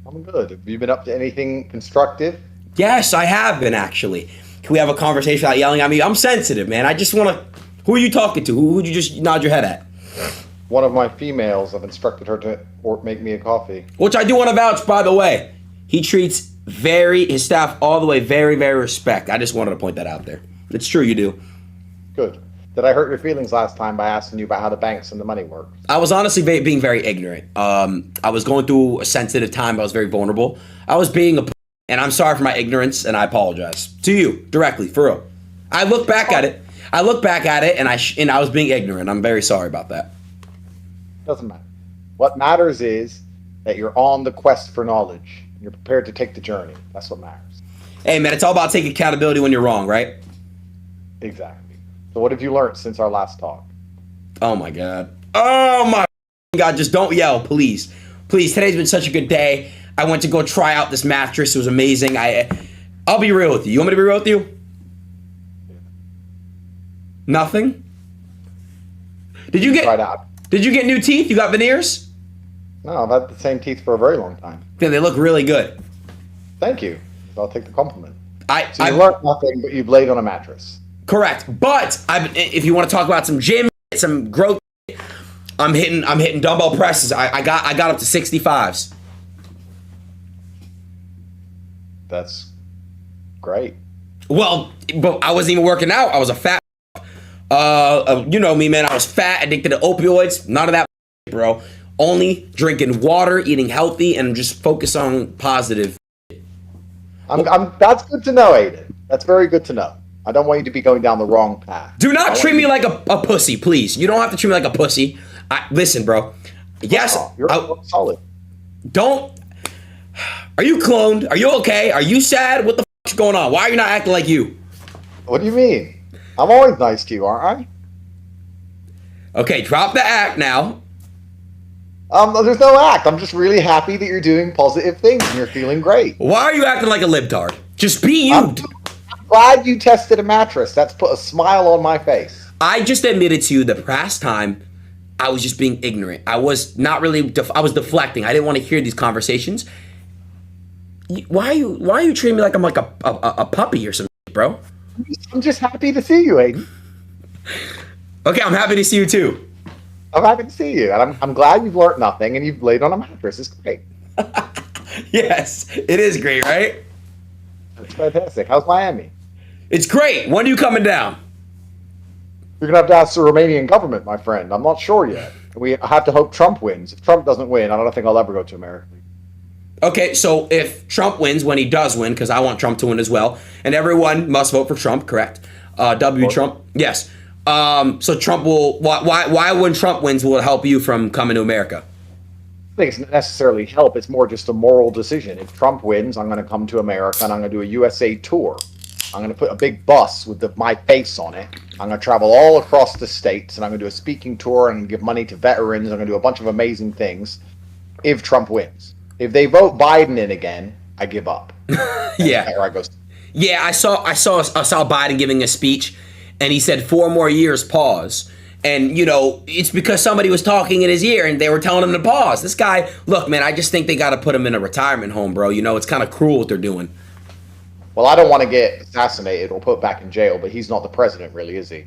I'm good. Have you been up to anything constructive? Yes, I have been actually. Can we have a conversation without yelling at me? I'm sensitive, man. I just want to. Who are you talking to? Who'd you just nod your head at? One of my females, I've instructed her to make me a coffee. Which I do want to vouch, by the way. He treats his staff all the way very, very respect. I just wanted to point that out there. It's true, you do. Good. Did I hurt your feelings last time by asking you about how the banks and the money work? I was honestly being very ignorant. I was going through a sensitive time. I was very vulnerable. I was being and I'm sorry for my ignorance, and I apologize to you directly, for real. I look back at it. And I was being ignorant. I'm very sorry about that. Doesn't matter. What matters is that you're on the quest for knowledge. You're prepared to take the journey. That's what matters. Hey, man, it's all about taking accountability when you're wrong, right? Exactly. So what have you learned since our last talk? Oh, my God. Oh, my God. Just don't yell, please. Please, today's been such a good day. I went to go try out this mattress. It was amazing. I'll be real with you. You want me to be real with you? Nothing? Did you get new teeth? You got veneers? No, I've had the same teeth for a very long time. Yeah, they look really good. Thank you. I'll take the compliment. So you learned nothing, but you've laid on a mattress. Correct. But if you want to talk about some gym, some growth, I'm hitting dumbbell presses. I got up to 65s. That's great. Well, but I wasn't even working out. I was a fat. You know me, man. I was fat, addicted to opioids. None of that, bro. Only drinking water, eating healthy, and just focus on positive. That's good to know, Adin. That's very good to know. I don't want you to be going down the wrong path. Do not treat me like a pussy, please. You don't have to treat me like a pussy. Listen, bro. Yes, you're solid. Don't. Are you cloned? Are you okay? Are you sad? What the f*** is going on? Why are you not acting like you? What do you mean? I'm always nice to you, aren't I? Okay, drop the act now. There's no act. I'm just really happy that you're doing positive things and you're feeling great. Why are you acting like a libtard? Just be you. I'm glad you tested a mattress. That's put a smile on my face. I just admitted to you the past time I was just being ignorant. I was not really. I was deflecting. I didn't want to hear these conversations. Why are you treating me like I'm like a puppy or something, bro? I'm just happy to see you, Adin. Okay, I'm happy to see you too. I'm happy to see you, and I'm glad you've learned nothing and you've laid on a mattress. It's great. Yes, it is great, right? It's fantastic. How's Miami? It's great. When are you coming down? You're gonna have to ask the Romanian government, my friend. I'm not sure yet. We have to hope Trump wins. If Trump doesn't win, I don't think I'll ever go to America. Okay, so if Trump wins, when he does win, because I want Trump to win as well, and everyone must vote for Trump, correct? Trump, yes. So Trump will. Why when Trump wins will it help you from coming to America? I think it's not necessarily help. It's more just a moral decision. If Trump wins, I'm going to come to America and I'm going to do a USA tour. I'm going to put a big bus with my face on it. I'm going to travel all across the states and I'm going to do a speaking tour and give money to veterans. I'm going to do a bunch of amazing things. If Trump wins. If they vote Biden in again, I give up. Yeah. Or I go. Yeah, I saw Biden giving a speech, and he said 4 more years pause. And you know, it's because somebody was talking in his ear, and they were telling him to pause. This guy, look, man, I just think they got to put him in a retirement home, bro. You know, it's kind of cruel what they're doing. Well, I don't want to get assassinated or put back in jail, but he's not the president, really, is he?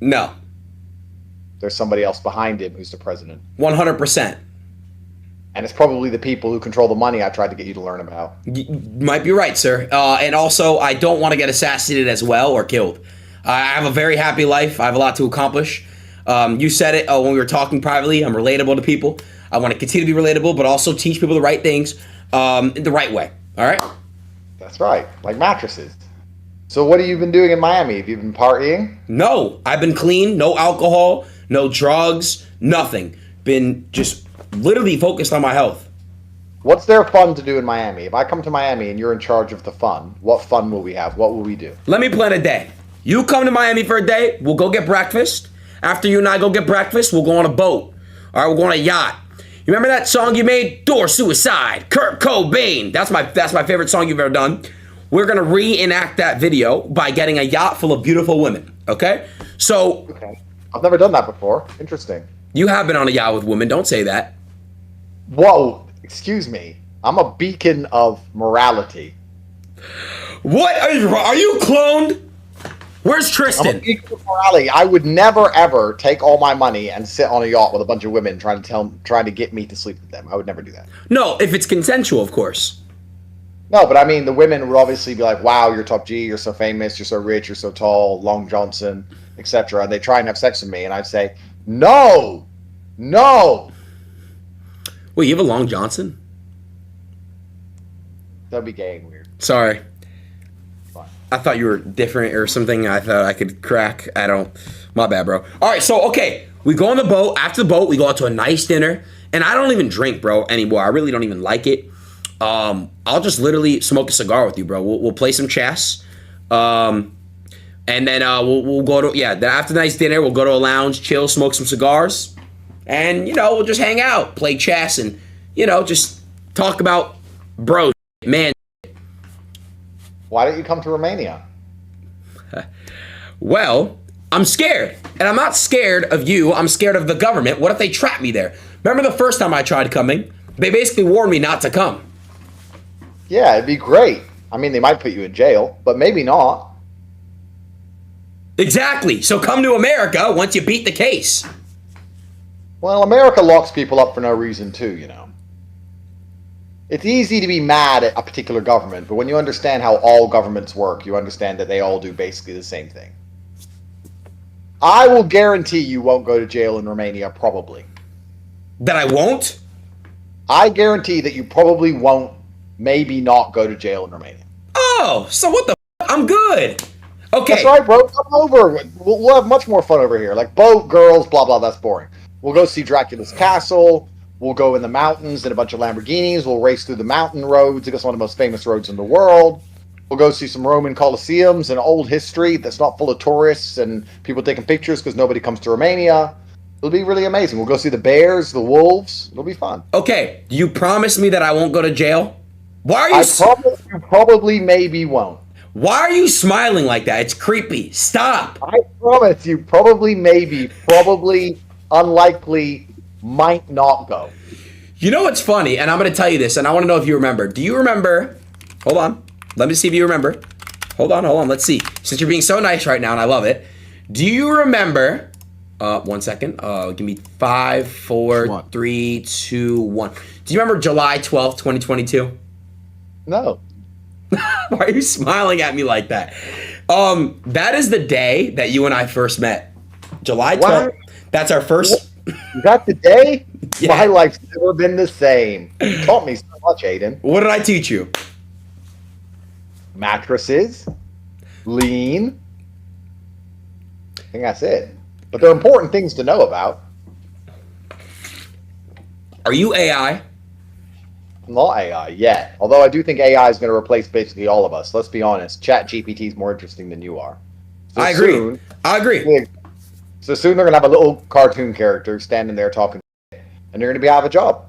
No. There's somebody else behind him who's the president. 100%. And it's probably the people who control the money I tried to get you to learn about. You might be right, sir. And also, I don't want to get assassinated as well or killed. I have a very happy life. I have a lot to accomplish. You said it when we were talking privately. I'm relatable to people. I want to continue to be relatable, but also teach people the right things the right way. All right? That's right. Like mattresses. So what have you been doing in Miami? Have you been partying? No. I've been clean. No alcohol. No drugs. Nothing. Been just literally focused on my health. What's there fun to do in Miami? If I come to Miami and you're in charge of the fun, what fun will we have? What will we do? Let me plan a day. You come to Miami for a day, we'll go get breakfast. After you and I go get breakfast, we'll go on a boat. All right, we'll go on a yacht. You remember that song you made? Door Suicide, Kurt Cobain. That's my favorite song you've ever done. We're going to reenact that video by getting a yacht full of beautiful women, okay? So... Okay. I've never done that before. Interesting. You have been on a yacht with women. Don't say that. Whoa. Excuse me. I'm a beacon of morality. What are you cloned? Where's I'm a Tristan? beacon of morality. I would never ever take all my money and sit on a yacht with a bunch of women trying to get me to sleep with them. I would never do that. No, if it's consensual, of course. No, but I mean, the women would obviously be like, "Wow, you're top G. You're so famous. You're so rich. You're so tall. Long Johnson, etc." And they try and have sex with me, and I'd say, "No, no." Wait, you have a Long Johnson? That'd be gay and weird. Sorry. Fine. I thought you were different or something. I thought I could crack. I don't. My bad, bro. All right, so, okay. We go on the boat. After the boat, we go out to a nice dinner. And I don't even drink, bro, anymore. I really don't even like it. I'll just literally smoke a cigar with you, bro. We'll play some chess. And then we'll go to, then after the nice dinner, we'll go to a lounge, chill, smoke some cigars. And, we'll just hang out, play chess, and, just talk about bro, man. Why don't you come to Romania? Well, I'm scared. And I'm not scared of you. I'm scared of the government. What if they trap me there? Remember the first time I tried coming? They basically warned me not to come. Yeah, it'd be great. I mean, they might put you in jail, but maybe not. Exactly. So come to America once you beat the case. Well, America locks people up for no reason, too. It's easy to be mad at a particular government, but when you understand how all governments work, you understand that they all do basically the same thing. I will guarantee you won't go to jail in Romania, probably. That I won't? I guarantee that you probably won't, maybe not go to jail in Romania. Oh, so what the f? I'm good. Okay. That's right, bro. Come over. We'll have much more fun over here. Like boat, girls, blah, blah, that's boring. We'll go see Dracula's castle. We'll go in the mountains in a bunch of Lamborghinis. We'll race through the mountain roads. It's one of the most famous roads in the world. We'll go see some Roman Colosseums and old history that's not full of tourists and people taking pictures because nobody comes to Romania. It'll be really amazing. We'll go see the bears, the wolves. It'll be fun. Okay, you promise me that I won't go to jail? Why are you? I promise you probably maybe won't. Why are you smiling like that? It's creepy. Stop. I promise you probably maybe, probably unlikely, might not go. You know what's funny? And I'm going to tell you this, and I want to know if you remember. Do you remember? Hold on. Let me see if you remember. Hold on. Let's see. Since you're being so nice right now, and I love it. Do you remember? 1 second. Give me 5, 4, 3, 2, 1. Do you remember July 12th, 2022? No. Why are you smiling at me like that? That is the day that you and I first met. July 12th. What? That's our first. Is that the day? Yeah. My life's never been the same. You taught me so much, Adin. What did I teach you? Mattresses. Lean. I think that's it. But they're important things to know about. Are you AI? I'm not AI yet. Although I do think AI is going to replace basically all of us. Let's be honest. ChatGPT is more interesting than you are. So I agree. I agree. So soon they're going to have a little cartoon character standing there talking, and you're going to be out of a job.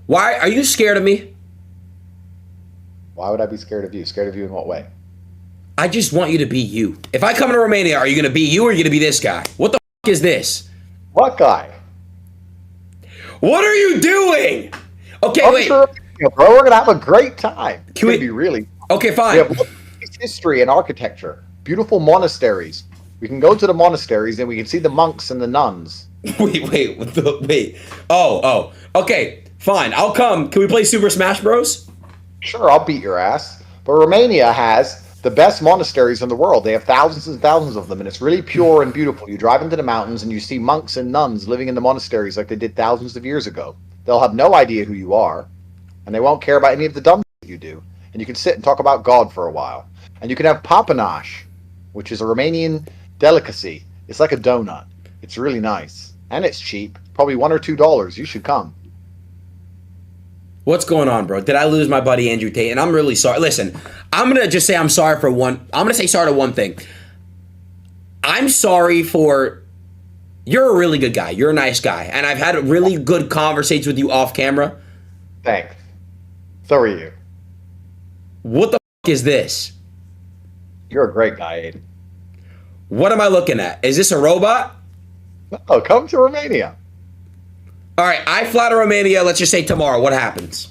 Why? Are you scared of me? Why would I be scared of you? Scared of you in what way? I just want you to be you. If I come to Romania, are you going to be you or are you going to be this guy? What the f*** is this? What guy? What are you doing? Okay, wait. Sure, bro, we're going to have a great time. It's going to be really fun. Okay, fine. We have history and architecture. Beautiful monasteries. We can go to the monasteries and we can see the monks and the nuns. Wait. Oh. Okay, fine. I'll come. Can we play Super Smash Bros? Sure, I'll beat your ass. But Romania has the best monasteries in the world. They have thousands and thousands of them, and it's really pure and beautiful. You drive into the mountains and you see monks and nuns living in the monasteries like they did thousands of years ago. They'll have no idea who you are, and they won't care about any of the dumb shit you do. And you can sit and talk about God for a while. And you can have papanash, which is a Romanian delicacy. It's like a donut. It's really nice. And it's cheap. Probably $1 or $2. You should come. What's going on, bro? Did I lose my buddy Andrew Tate? And I'm really sorry. Listen, I'm going to just say I'm sorry for one. I'm going to say sorry to one thing. I'm sorry for... You're a really good guy. You're a nice guy. And I've had really good conversations with you off camera. Thanks. So are you. What the f*** is this? You're a great guy, Aiden. What am I looking at? Is this a robot? No, come to Romania. All right, I fly to Romania. Let's just say tomorrow. What happens?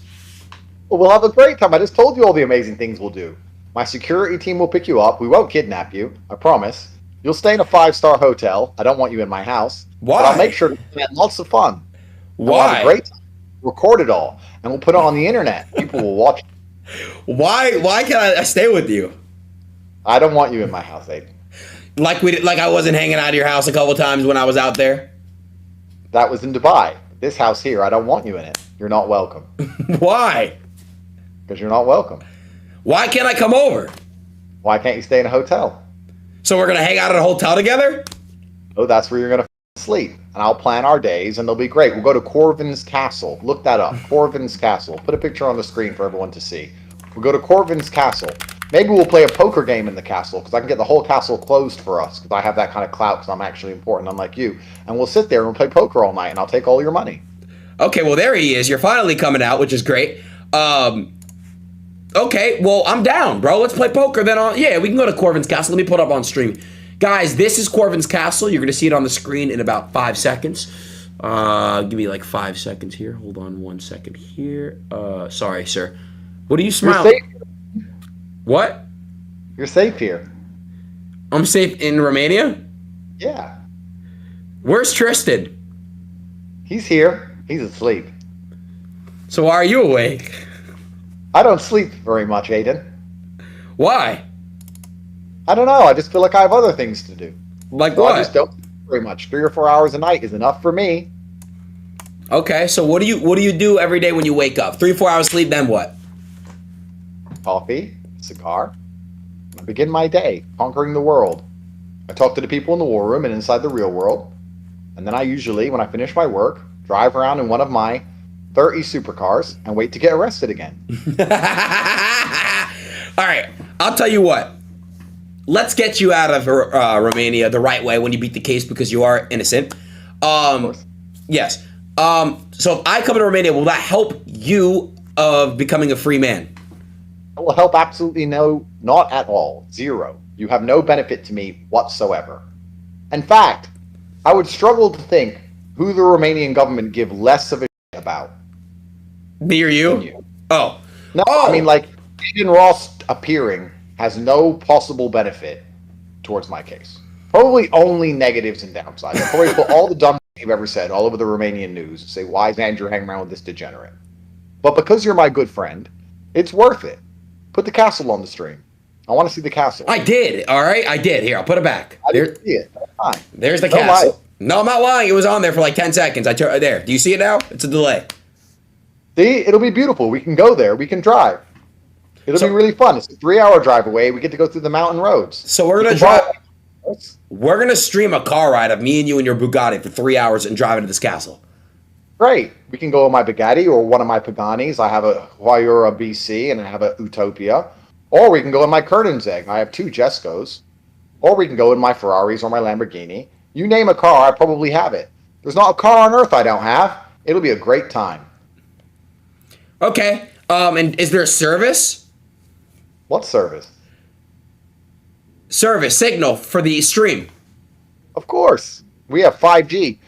Well, we'll have a great time. I just told you all the amazing things we'll do. My security team will pick you up. We won't kidnap you. I promise. You'll stay in a 5-star hotel. I don't want you in my house. Why? But I'll make sure to have lots of fun. And we'll have a Why? great time. Record it all. And we'll put it on the internet. People will watch it. Why can't I stay with you? I don't want you in my house, Aiden. Like I wasn't hanging out of your house a couple times when I was out there. That was in Dubai. This house here, I don't want you in it. You're not welcome. Why? Because you're not welcome. Why can't I come over? Why can't you stay in a hotel? So we're gonna hang out at a hotel together? Oh, that's where you're going to sleep. And I'll plan our days, and they'll be great. We'll go to Corvin's Castle. Look that up. Corvin's Castle. Put a picture on the screen for everyone to see. We'll go to Corvin's Castle. Maybe we'll play a poker game in the castle, because I can get the whole castle closed for us, because I have that kind of clout, because I'm actually important, unlike you. And we'll sit there and we'll play poker all night, and I'll take all your money. Okay, well there he is. You're finally coming out, which is great. Okay, well I'm down, bro. Let's play poker then. Yeah, we can go to Corvin's Castle. Let me put it up on stream. Guys, this is Corvin's Castle. You're gonna see it on the screen in about 5 seconds. Give me like 5 seconds here. Hold on 1 second here. Sorry, sir. What are you smiling? What? You're safe here. I'm safe in Romania? Yeah. Where's Tristan? He's here. He's asleep. So why are you awake? I don't sleep very much, Aiden. Why? I don't know. I just feel like I have other things to do. Like So what? I just don't sleep very much. 3 or 4 hours a night is enough for me. Okay, so what do you do every day when you wake up? 3 or 4 hours sleep, then what? Coffee, cigar. I begin my day conquering the world. I talk to the people in the war room and inside the real world. And then I usually, when I finish my work, drive around in one of my 30 supercars and wait to get arrested again. All right, I'll tell you what. Let's get you out of Romania the right way when you beat the case because you are innocent. Of course. Yes. So if I come to Romania, will that help you of becoming a free man? It will help absolutely not at all. Zero. You have no benefit to me whatsoever. In fact, I would struggle to think who the Romanian government give less of a shit about. Me or you? Than you. Oh. No, Oh. I mean, like, Adin Ross appearing has no possible benefit towards my case. Probably only negatives and downsides. I'll probably put all the dumb shit you've ever said all over the Romanian news and say, why is Andrew hanging around with this degenerate? But because you're my good friend, it's worth it. Put the castle on the stream. I want to see the castle. I did. All right, I did. Here, I'll put it back. I didn't see it. Fine. There's the Don't castle. lie. No, I'm not lying. It was on there for like 10 seconds. There. Do you see it now? It's a delay. See, it'll be beautiful. We can go there. We can drive. It'll So- be really fun. It's a 3-hour drive away. We get to go through the mountain roads. So we're We gonna can drive. buy- We're gonna stream a car ride of me and you and your Bugatti for 3 hours and drive into this castle. Great. We can go in my Bugatti or one of my Paganis. I have a Huayura BC and I have a Utopia. Or we can go in my Kernenzeg. I have 2 Jescos. Or we can go in my Ferraris or my Lamborghini. You name a car, I probably have it. There's not a car on earth I don't have. It'll be a great time. Okay. And is there a service? What service? Service signal for the stream. Of course. We have 5G.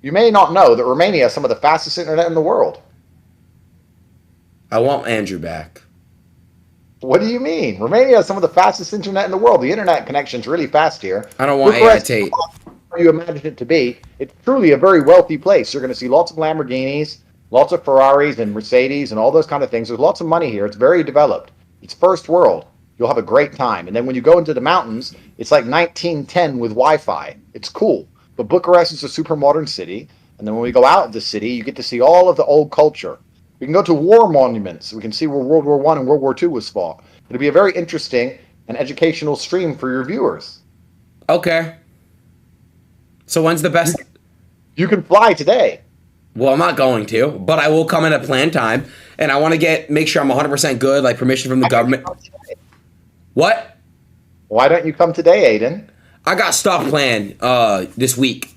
You may not know that Romania has some of the fastest internet in the world. I want Andrew back. What do you mean? Romania has some of the fastest internet in the world. The internet connection's really fast here. I don't want Bucharest AI is Tate. not where you imagine it to be. It's truly a very wealthy place. You're going to see lots of Lamborghinis, lots of Ferraris and Mercedes and all those kind of things. There's lots of money here. It's very developed. It's first world. You'll have a great time. And then when you go into the mountains, it's like 1910 with Wi-Fi. It's cool. But Bucharest is a super modern city. And then when we go out of the city, you get to see all of the old culture. We can go to war monuments. We can see where World War I and World War II was fought. It'll be a very interesting and educational stream for your viewers. Okay. So when's the best? You can fly today. Well, I'm not going to, but I will come in at planned time, and I want to make sure I'm 100% good, like permission from the government. What? Why don't you come today, Aiden? I got stuff planned this week.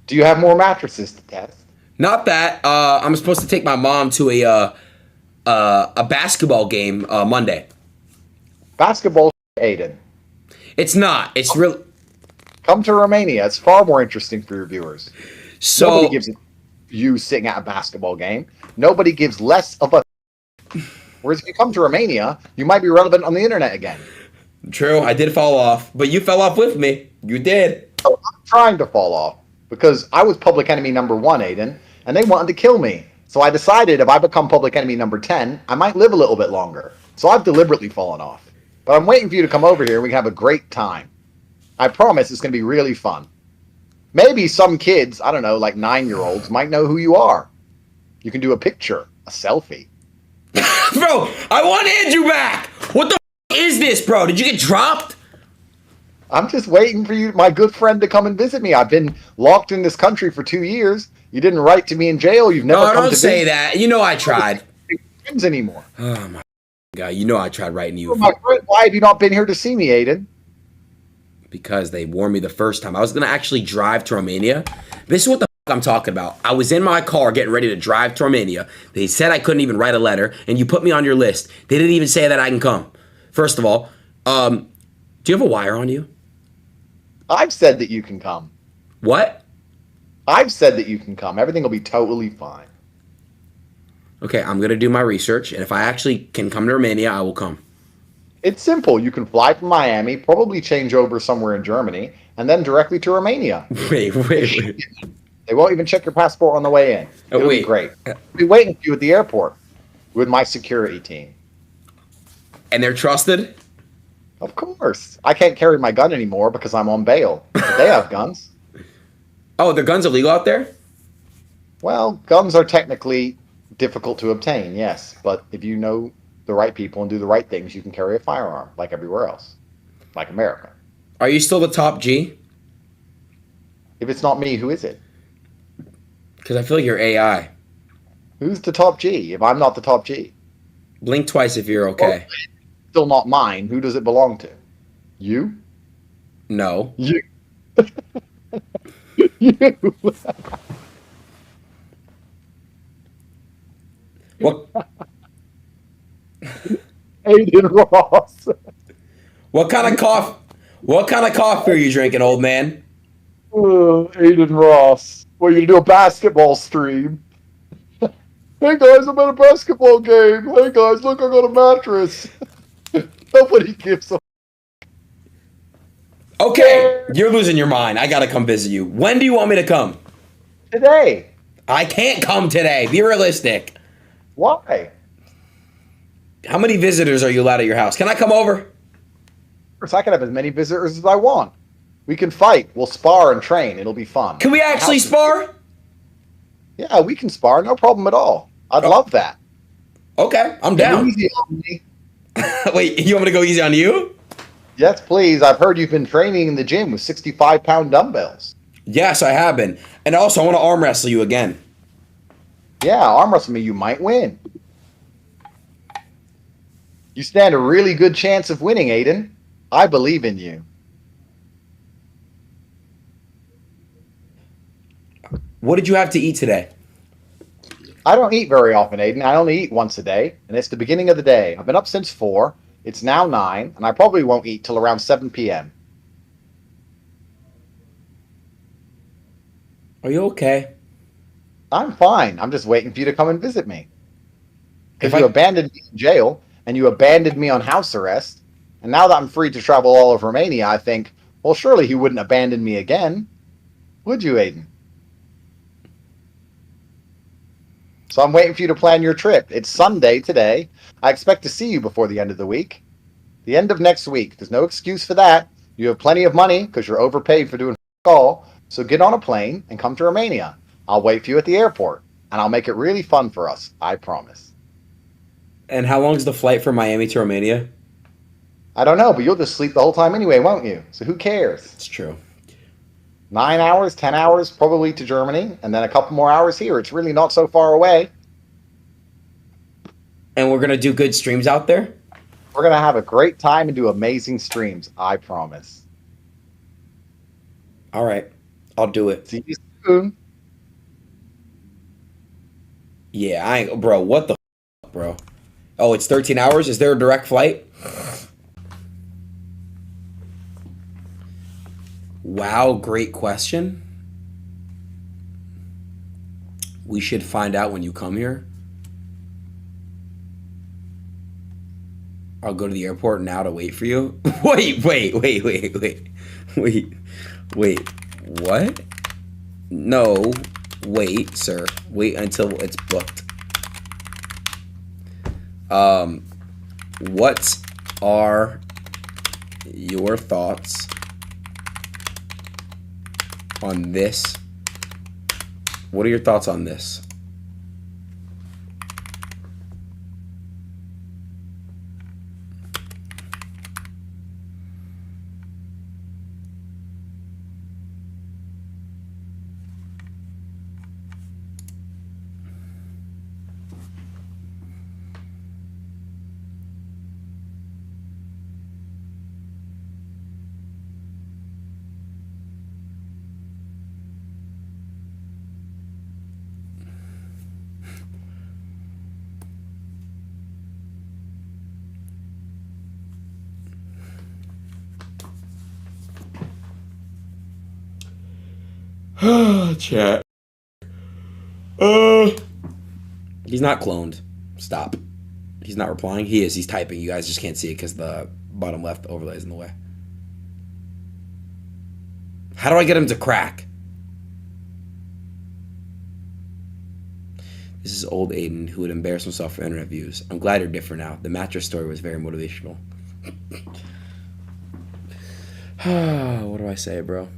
Do you have more mattresses to test? Not that. I'm supposed to take my mom to a basketball game Monday. Basketball, Aiden. It's not. It's real. Come to Romania. It's far more interesting for your viewers. So Nobody gives you sitting at a basketball game. Nobody gives less of a Whereas if you come to Romania, you might be relevant on the internet again. True, I did fall off, but you fell off with me. You did. So I'm trying to fall off because I was public enemy number 1, Aiden, and they wanted to kill me. So I decided if I become public enemy number 10, I might live a little bit longer. So I've deliberately fallen off. But I'm waiting for you to come over here and we can have a great time. I promise it's going to be really fun. Maybe some kids, I don't know, like 9-year-olds, might know who you are. You can do a picture, a selfie. Bro, I want Andrew back. What the is this, bro? Did you get dropped? I'm just waiting for you, my good friend, to come and visit me. I've been locked in this country for 2 years. You didn't write to me in jail. You've never No, come don't to say visit that. You know I tried. friends anymore. Oh my God, you know I tried writing you. Oh, my friend, why have you not been here to see me, Aiden? Because they warned me the first time. I was gonna actually drive to Romania. This is what the I'm talking about. I was in my car getting ready to drive to Romania. They said I couldn't even write a letter, and you put me on your list. They didn't even say that I can come. First of all, do you have a wire on you? I've said that you can come. What? I've said that you can come. Everything will be totally fine. Okay, I'm gonna do my research, and if I actually can come to Romania, I will come. It's simple. You can fly from Miami, probably change over somewhere in Germany, and then directly to Romania. Wait. They won't even check your passport on the way in. It'll be great. I'll be waiting for you at the airport with my security team. And they're trusted? Of course. I can't carry my gun anymore because I'm on bail. But they have guns. Oh, the guns illegal out there? Well, guns are technically difficult to obtain, yes. But if you know the right people and do the right things, you can carry a firearm like everywhere else. Like America. Are you still the top G? If it's not me, who is it? Because I feel like you're AI. Who's the top G if I'm not the top G? Blink twice if you're okay. Well, still not mine. Who does it belong to? You? No. You. You. What? Adin Ross. What kind of coffee? What kind of coffee are you drinking, old man? Adin Ross. Well, you do a basketball stream. Hey guys, I'm at a basketball game. Hey guys, look, I got a mattress. Nobody gives a. Okay, you're losing your mind. I gotta come visit you. When do you want me to come? Today. I can't come today. Be realistic. Why? How many visitors are you allowed at your house? Can I come over? Of course, I can have as many visitors as I want. We can fight. We'll spar and train. It'll be fun. Can we actually spar? Yeah, we can spar. No problem at all. I'd love that. Okay, I'm down. Easy on me. Wait, you want me to go easy on you? Yes, please. I've heard you've been training in the gym with 65-pound dumbbells. Yes, I have been. And also, I want to arm wrestle you again. Yeah, arm wrestle me. You might win. You stand a really good chance of winning, Aiden. I believe in you. What did you have to eat today? I don't eat very often, Aiden. I only eat once a day, and it's the beginning of the day. I've been up since 4. It's now 9, and I probably won't eat till around 7 p.m. Are you okay? I'm fine. I'm just waiting for you to come and visit me. Because If you I- abandoned me in jail, and you abandoned me on house arrest, and now that I'm free to travel all over Romania, I think, well, surely he wouldn't abandon me again. Would you, Aiden? So I'm waiting for you to plan your trip. It's Sunday today. I expect to see you before the end of the week. The end of next week. There's no excuse for that. You have plenty of money because you're overpaid for doing all. So get on a plane and come to Romania. I'll wait for you at the airport, and I'll make it really fun for us. I promise. And how long is the flight from Miami to Romania? I don't know, but you'll just sleep the whole time anyway, won't you? So who cares? It's true. 9 hours, 10 hours probably to Germany, and then a couple more hours here. It's really not so far away. And we're gonna do good streams out there? We're going to have a great time and do amazing streams. I promise. All right. I'll do it. See you soon. Yeah, I ain't, bro, what the bro? Oh, it's 13 hours? Is there a direct flight? Wow, great question. We should find out when you come here. I'll go to the airport now to wait for you. Wait. What? No. Wait, sir. Wait until it's booked. What are your thoughts on this? What are your thoughts on this? Chat. He's not cloned. Stop. He's not replying. He is. He's typing. You guys just can't see it because the bottom left overlay is in the way. How do I get him to crack? This is old Adin who would embarrass himself for internet views. I'm glad you're different now. The mattress story was very motivational. What do I say, bro?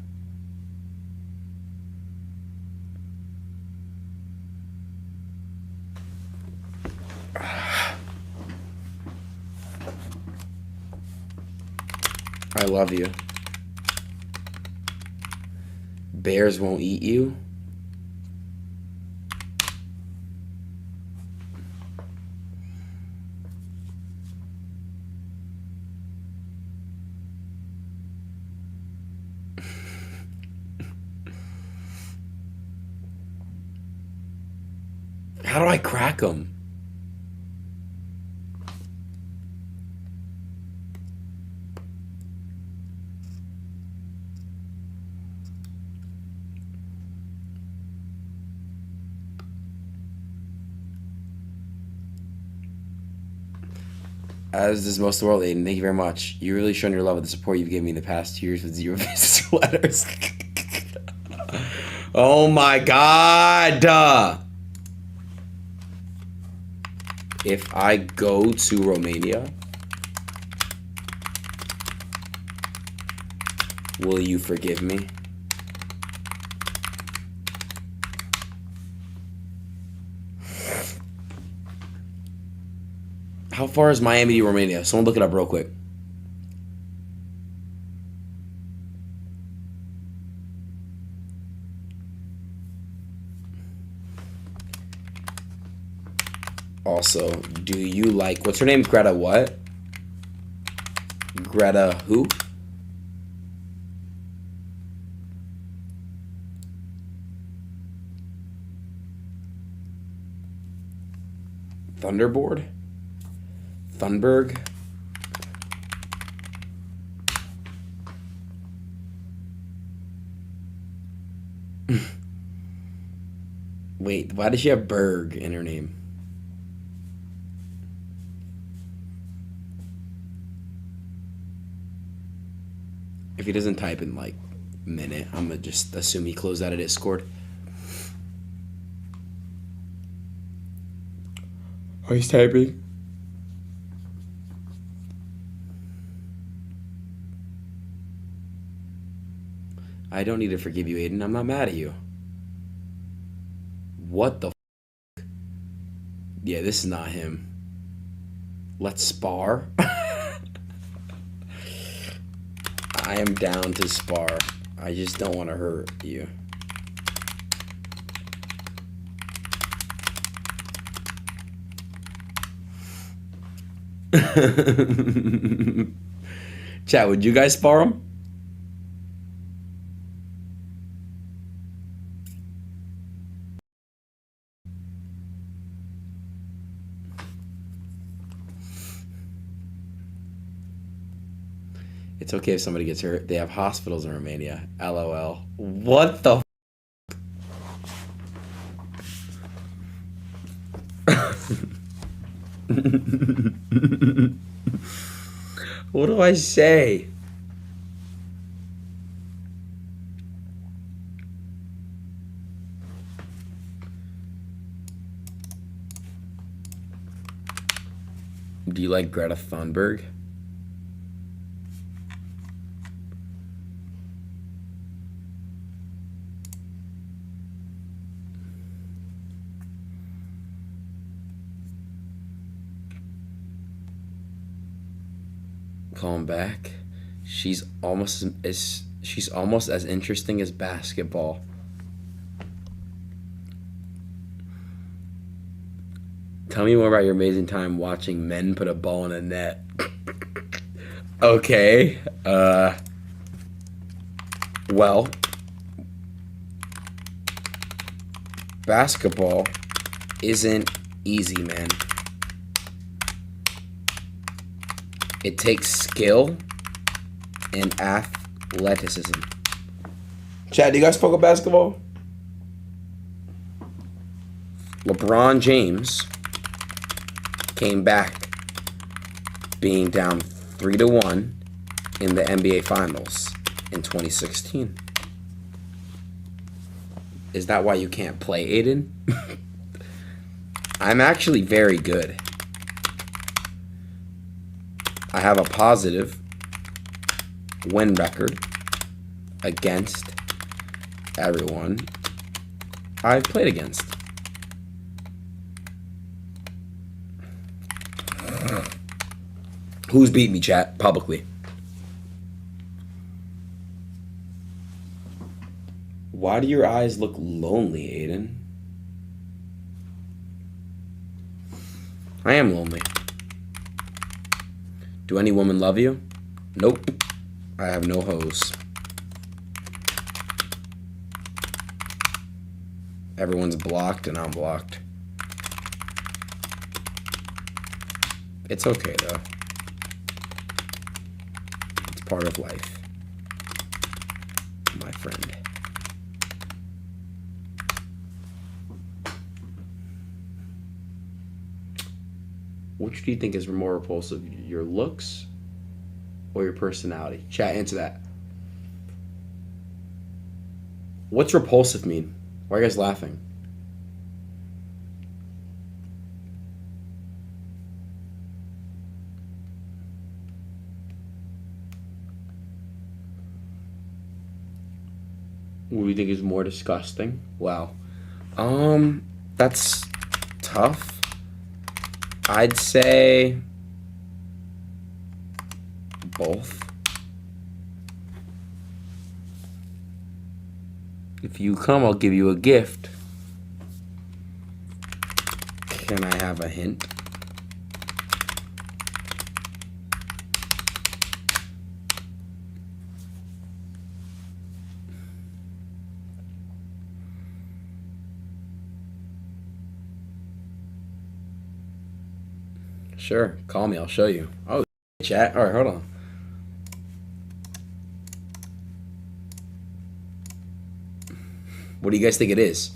I love you. Bears won't eat you. How do I crack them? As does most of the world, Adin. Thank you very much. You really shown your love with the support you've given me in the past 2 years with 0 visits to letters. Oh my god! If I go to Romania, will you forgive me? How far is Miami to Romania? Someone look it up real quick. Also, do you like, what's her name? Greta what? Greta who? Thunderboard? Thunberg? Wait, why does she have Berg in her name? If he doesn't type in like a minute, I'm gonna just assume he closed out of Discord. Oh, he's typing. I don't need to forgive you, Adin. I'm not mad at you. What the f***? Yeah, this is not him. Let's spar. I am down to spar. I just don't want to hurt you. Chat, would you guys spar him? It's okay if somebody gets hurt. They have hospitals in Romania. LOL. What the f What do I say? Do you like Greta Thunberg? Call him back. She's almost as interesting as basketball. Tell me more about your amazing time watching men put a ball in a net. Okay. Well, basketball isn't easy, man. It takes skill and athleticism. Chad, do you guys fuck with basketball? LeBron James came back being down 3-1 in the NBA Finals in 2016. Is that why you can't play, Adin? I'm actually very good. I have a positive win record against everyone I've played against. Who's beat me, chat, publicly? Why do your eyes look lonely, Adin? I am lonely. Do any women love you? Nope. I have no hoes. Everyone's blocked and I'm blocked. It's okay though. It's part of life, my friend. Which do you think is more repulsive, your looks or your personality? Chat, answer that. What's repulsive mean? Why are you guys laughing? What do you think is more disgusting? Wow. That's tough. I'd say both. If you come, I'll give you a gift. Can I have a hint? Sure, call me, I'll show you. Oh, chat. All right, hold on. What do you guys think it is?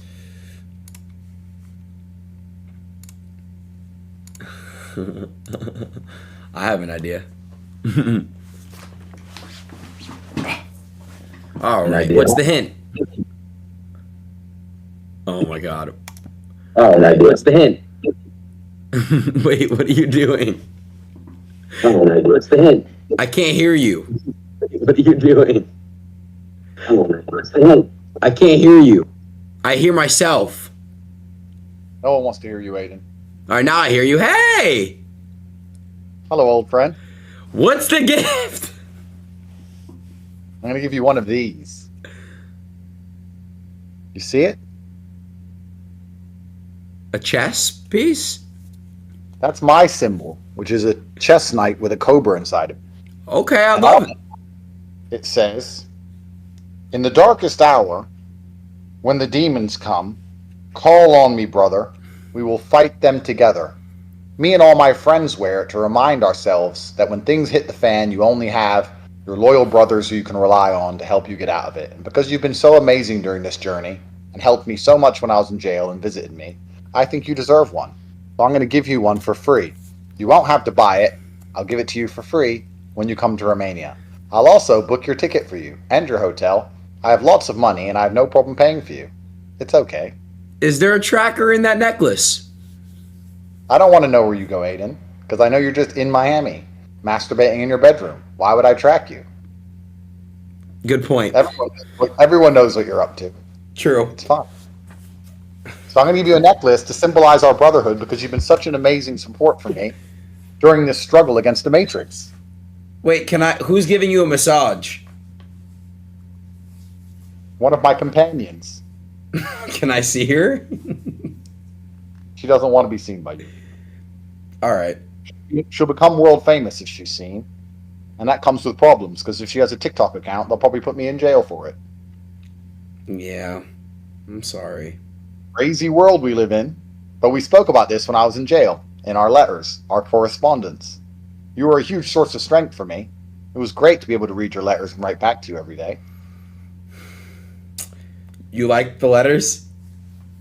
I have an idea. All right, what's the hint? Oh my god. Oh, an idea. What's the hint? Wait, what are you doing? Oh, an idea. What's the hint? I can't hear you. What are you doing? Oh, an idea. What's the hint? I can't hear you. I hear myself. No one wants to hear you, Adin. All right, now I hear you. Hey! Hello, old friend. What's the gift? I'm going to give you one of these. You see it? A chess piece? That's my symbol, which is a chess knight with a cobra inside it. Okay, I love it. It says, "In the darkest hour, when the demons come, call on me, brother. We will fight them together. Me and all my friends wear it to remind ourselves that when things hit the fan, you only have your loyal brothers who you can rely on to help you get out of it. And because you've been so amazing during this journey and helped me so much when I was in jail and visited me, I think you deserve one. So I'm going to give you one for free. You won't have to buy it. I'll give it to you for free when you come to Romania. I'll also book your ticket for you and your hotel. I have lots of money and I have no problem paying for you. It's okay. Is there a tracker in that necklace? I don't want to know where you go, Adin, because I know you're just in Miami, masturbating in your bedroom. Why would I track you? Good point. Everyone knows what you're up to. True. It's fine. So I'm going to give you a necklace to symbolize our brotherhood because you've been such an amazing support for me during this struggle against the Matrix. Wait, who's giving you a massage? One of my companions. Can I see her? She doesn't want to be seen by you. All right. She'll become world famous if she's seen. And that comes with problems, because if she has a TikTok account, they'll probably put me in jail for it. Yeah. I'm sorry. Crazy world we live in. But we spoke about this when I was in jail, in our letters, our correspondence. You were a huge source of strength for me. It was great to be able to read your letters and write back to you every day. You liked the letters?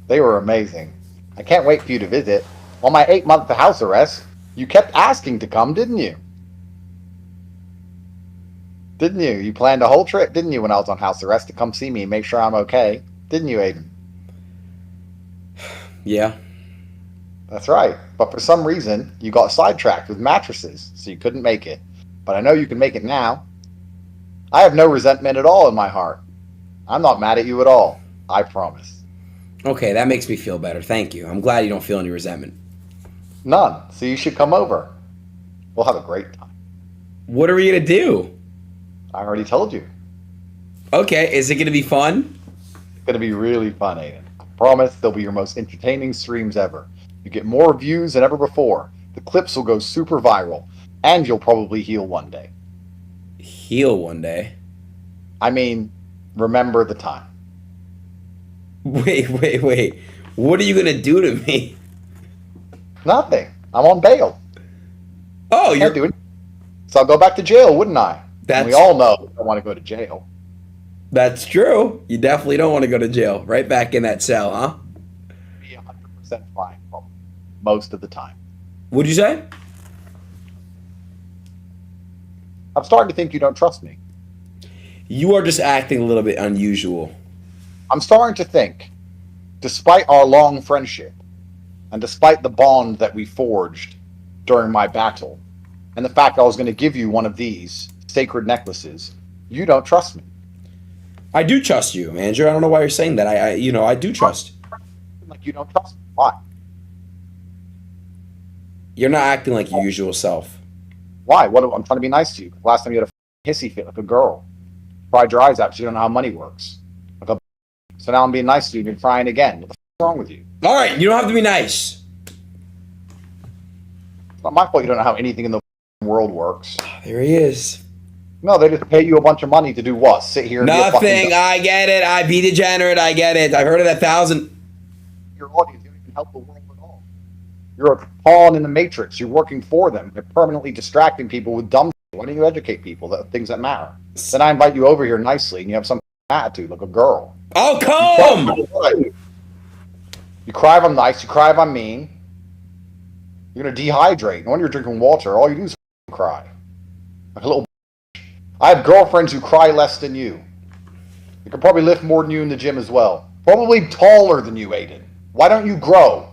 They were amazing. I can't wait for you to visit. On my 8-month house arrest, you kept asking to come, didn't you? Didn't you? You planned a whole trip, didn't you, when I was on house arrest to come see me and make sure I'm okay? Didn't you, Adin? Yeah. That's right. But for some reason, you got sidetracked with mattresses, so you couldn't make it. But I know you can make it now. I have no resentment at all in my heart. I'm not mad at you at all. I promise. Okay, that makes me feel better. Thank you. I'm glad you don't feel any resentment. None. So you should come over. We'll have a great time. What are we going to do? I already told you. Okay, is it going to be fun? It's going to be really fun, Adin. I promise they'll be your most entertaining streams ever. You get more views than ever before. The clips will go super viral. And you'll probably heal one day. Heal one day? I mean, remember the time. Wait. What are you going to do to me? Nothing. I'm on bail. Oh, Can't do it. So I'll go back to jail, wouldn't I? And we all know I want to go to jail. That's true. You definitely don't want to go to jail. Right back in that cell, huh? Be 100% fine, probably. Most of the time. What'd you say? I'm starting to think you don't trust me. You are just acting a little bit unusual. I'm starting to think, despite our long friendship, and despite the bond that we forged during my battle, and the fact I was going to give you one of these sacred necklaces, you don't trust me. I do trust you, Andrew. I don't know why you're saying that. I do trust. Like you don't trust me. Why? You're not acting like your usual self. Why? I'm trying to be nice to you. Last time you had a hissy fit like a girl. Cried your eyes out because you don't know how money works. So now I'm being nice to you and you're crying again. What the f is wrong with you? All right, you don't have to be nice. It's not my fault you don't know how anything in the world works. There he is. No, they just pay you a bunch of money to do what? Sit here and Nothing. I get it. I be degenerate. I get it. I've heard it 1,000. Your audience, you don't even help the world at all. You're a pawn in the matrix. You're working for them. You're permanently distracting people with dumb shit. Why don't you educate people that things that matter? Then I invite you over here nicely and you have some attitude like a girl. I'll come! You cry if I'm nice. You cry if I'm mean. You're going to dehydrate. No wonder you're drinking water. All you do is cry. Like a little. I have girlfriends who cry less than you. They can probably lift more than you in the gym as well. Probably taller than you, Adin. Why don't you grow?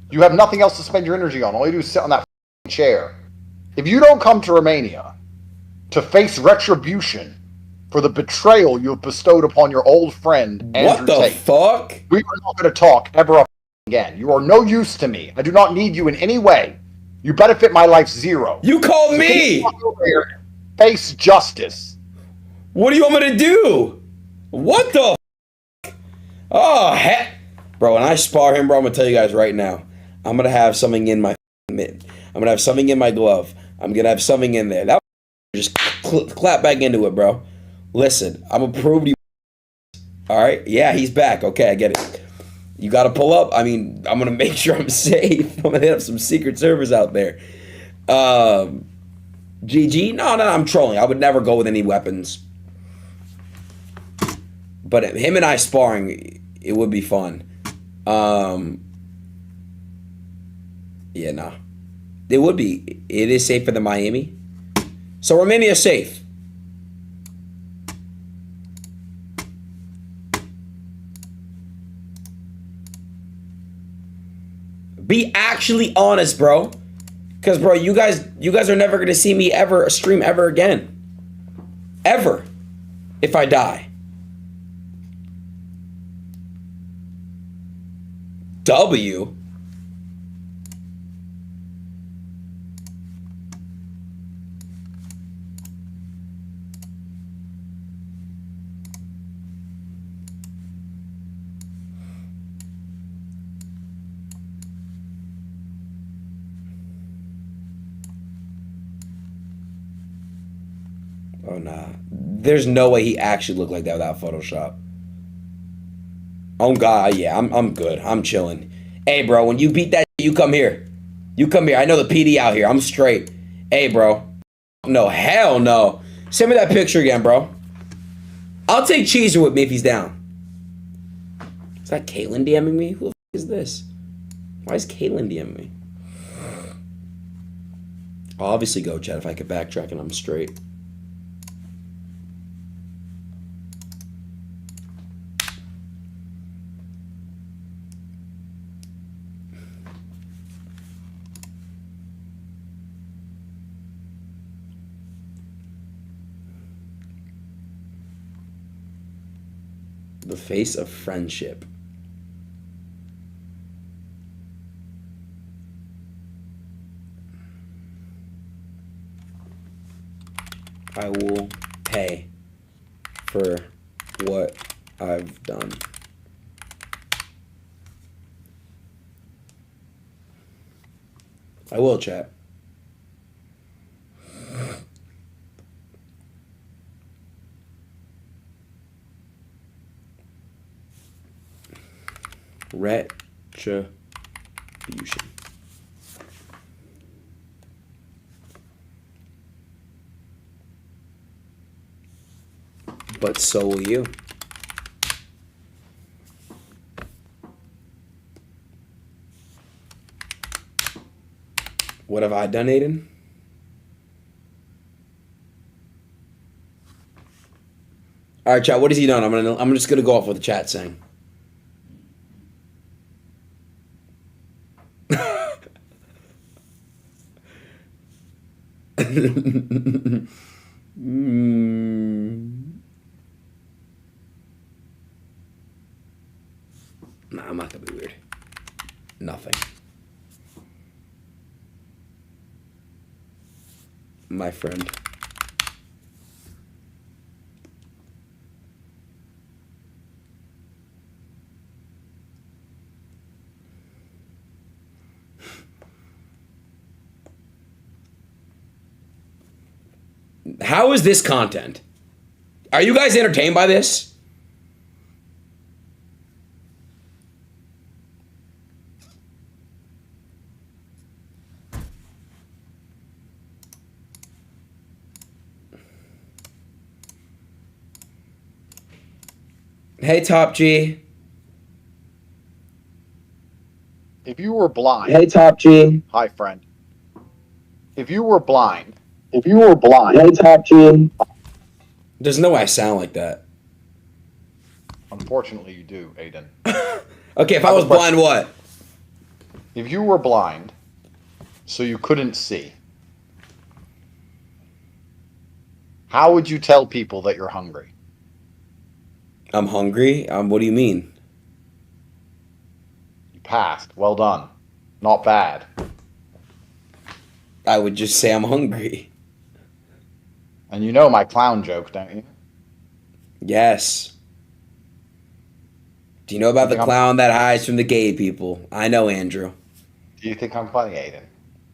You have nothing else to spend your energy on. All you do is sit on that chair. If you don't come to Romania to face retribution for the betrayal you have bestowed upon your old friend, Andrew Tate. What the fuck? We are not going to talk ever again. You are no use to me. I do not need you in any way. You benefit my life zero. You called me! Face justice. What do you want me to do? What the f? Oh, heck. Bro, when I spar him, bro, I'm going to tell you guys right now. I'm going to have something in my mitt. I'm going to have something in my glove. I'm going to have something in there. That just clap back into it, bro. Listen, I'm going to prove to you. All right? Yeah, he's back. Okay, I get it. You got to pull up. I mean, I'm going to make sure I'm safe. I'm going to hit up some Secret Service out there. GG? No, I'm trolling. I would never go with any weapons. But him and I sparring, it would be fun. Yeah, nah. It would be. It is safer than Miami. So Romania is safe. Be actually honest, bro. Because, bro, you guys are never going to see me ever stream ever again. Ever. If I die. W? Oh, nah. There's no way he actually looked like that without Photoshop. Oh, God, yeah, I'm good. I'm chilling. Hey, bro, when you beat that, you come here. You come here. I know the PD out here. I'm straight. Hey, bro. No, hell no. Send me that picture again, bro. I'll take Cheeser with me if he's down. Is that Caitlyn DMing me? Who the f is this? Why is Caitlyn DMing me? I'll obviously go, Chad, if I could backtrack and I'm straight. The face of friendship. I will pay for what I've done. I will, chat. Retribution. But so will you. What have I done, Adin? All right, chat. What has he done? I'm just gonna go off what the chat's saying. Nah, I'm not gonna be weird. Nothing. My friend. How is this content? Are you guys entertained by this? Hey, Top G. If you were blind. Hey, Top G. Hi, friend. If you were blind. Hey, Top G. There's no way I sound like that. Unfortunately, you do, Adin. Okay, if I was blind, what? If you were blind, so you couldn't see, how would you tell people that you're hungry? I'm hungry? What do you mean? You passed. Well done. Not bad. I would just say I'm hungry. And you know my clown joke, don't you? Yes. Do you know about the clown that hides from the gay people? I know, Andrew. Do you think I'm funny, Adin?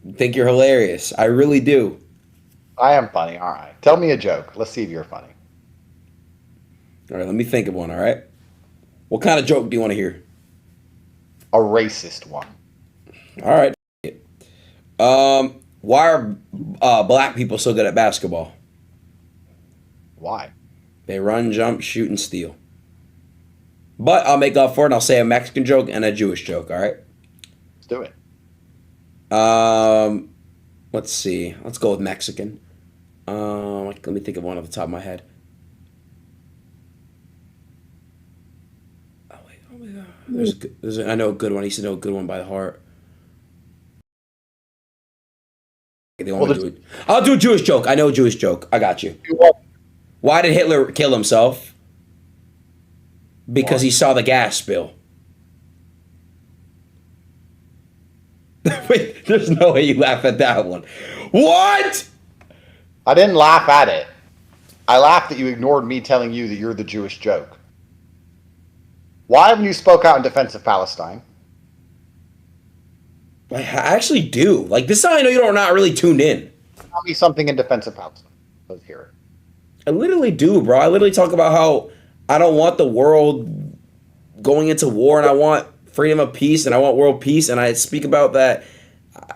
I think you're hilarious. I really do. I am funny, all right. Tell me a joke. Let's see if you're funny. All right, let me think of one, all right? What kind of joke do you want to hear? A racist one. All right. Why are black people so good at basketball? Why? They run, jump, shoot, and steal. But I'll make up for it, and I'll say a Mexican joke and a Jewish joke, all right? Let's do it. Let's see. Let's go with Mexican. Let me think of one off the top of my head. Oh wait, oh my god. I know a good one. I used to know a good one by the heart. They want Well, me to do it. I'll do a Jewish joke. I know a Jewish joke. I got you. the Why did Hitler kill himself? Because Why? he saw the gas spill. Wait, there's no way you laugh at that one. What? I didn't laugh at it. I laughed that you ignored me telling you that you're the Jewish joke. Why haven't you spoke out in defense of Palestine? I actually do. Like, this is how I know you're not really tuned in. Tell me something in defense of Palestine. Let's hear it. I literally do, bro. I literally talk about how I don't want the world going into war and I want freedom of peace and I want world peace. And I speak about that.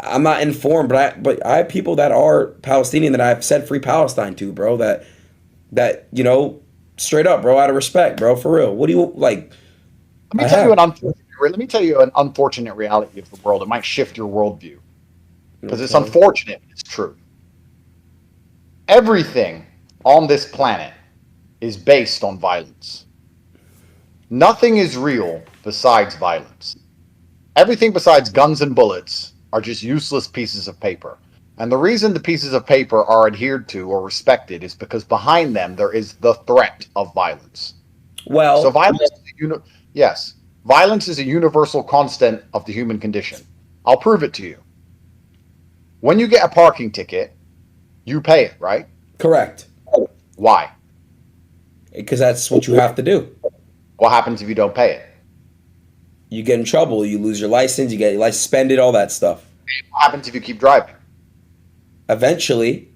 I'm not informed, but I have people that are Palestinian that I've said free Palestine to, bro. That straight up, bro, out of respect, bro, for real. What do you like? Let me tell you an unfortunate reality of the world. It might shift your worldview because it's unfortunate. It's true. Everything on this planet is based on violence. Nothing is real besides violence. Everything besides guns and bullets are just useless pieces of paper. And the reason the pieces of paper are adhered to or respected is because behind them there is the threat of violence. Well, So violence is a universal constant of the human condition. I'll prove it to you. When you get a parking ticket, you pay it, right? correct. Why? Because that's what you have to do. What happens if you don't pay it? You get in trouble. You lose your license. You get your license suspended. All that stuff. What happens if you keep driving? Eventually,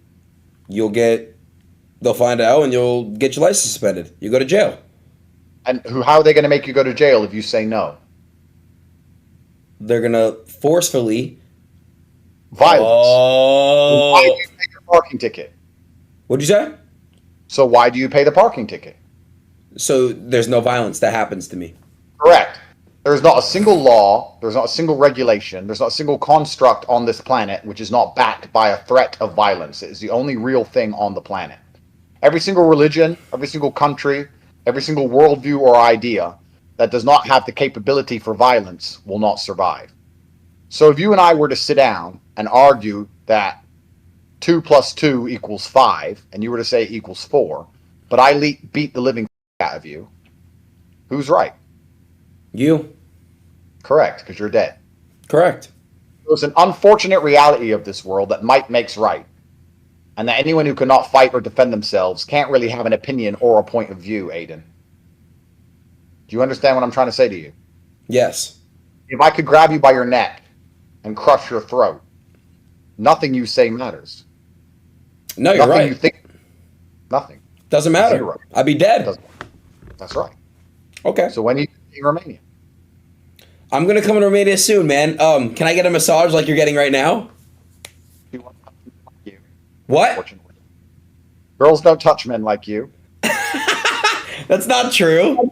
they'll find out and you'll get your license suspended. You go to jail. And how are they going to make you go to jail if you say no? They're gonna forcefully. Violence. Why do Oh. you pay your parking ticket? What'd you say? So why do you pay the parking ticket? So there's no violence that happens to me. Correct. There's not a single law, there's not a single regulation, there's not a single construct on this planet which is not backed by a threat of violence. It is the only real thing on the planet. Every single religion, every single country, every single worldview or idea that does not have the capability for violence will not survive. So if you and I were to sit down and argue that 2 plus 2 equals 5, and you were to say it equals 4, but I beat the living out of you, who's right? You. Correct, because you're dead. Correct. It's an unfortunate reality of this world that might makes right, and that anyone who cannot fight or defend themselves can't really have an opinion or a point of view, Adin. Do you understand what I'm trying to say to you? Yes. If I could grab you by your neck and crush your throat, nothing you say matters. No, you're Nothing right. you think, nothing. Doesn't matter. Zero. I'd be dead. That's right. Okay. So when you in Romania, I'm gonna come to Romania soon, man. Can I get a massage like you're getting right now? you want you, What? unfortunately. Girls don't touch men like you. That's not true.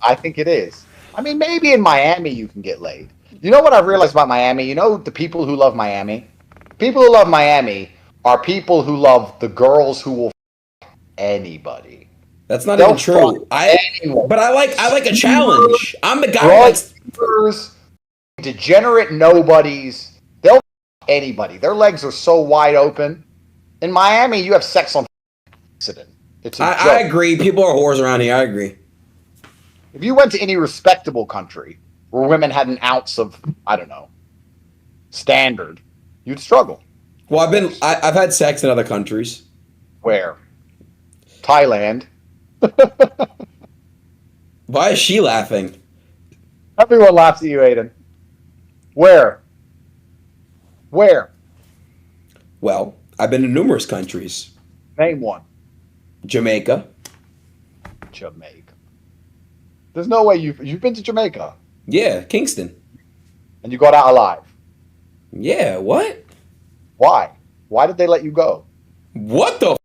I think it is. I mean, maybe in Miami you can get laid. You know what I've realized about Miami? You know the people who love Miami? People who love Miami are people who love the girls who will anybody. That's not They'll even true. fuck anyone. But I like a challenge. I'm the guy who likes. Drugs, degenerate nobodies. They'll fuck anybody. Their legs are so wide open. In Miami, you have sex on accident. It's a joke. I agree. People are whores around here. I agree. If you went to any respectable country where women had an ounce of, I don't know, standard, you'd struggle. Well, I've had sex in other countries. Where? Thailand. Why is she laughing? Everyone laughs at you, Adin. Where? Where? Well, I've been to numerous countries. Name one. Jamaica. Jamaica. There's no way you've been to Jamaica Yeah, Kingston. and you got out alive. Yeah, what? Why? Why did they let you go? What the?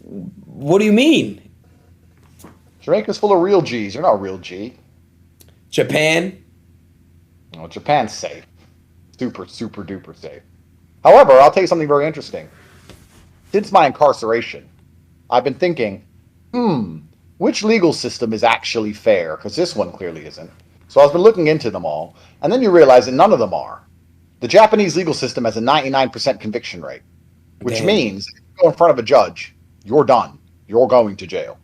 What do you mean? Jamaica's full of real G's. You're not a real G. Japan? No, Japan's safe. Super, super duper safe. However, I'll tell you something very interesting. Since my incarceration, I've been thinking, which legal system is actually fair? Because this one clearly isn't. So I've been looking into them all, and then you realize that none of them are. The Japanese legal system has a 99% conviction rate, which means if you go in front of a judge, you're done. You're going to jail.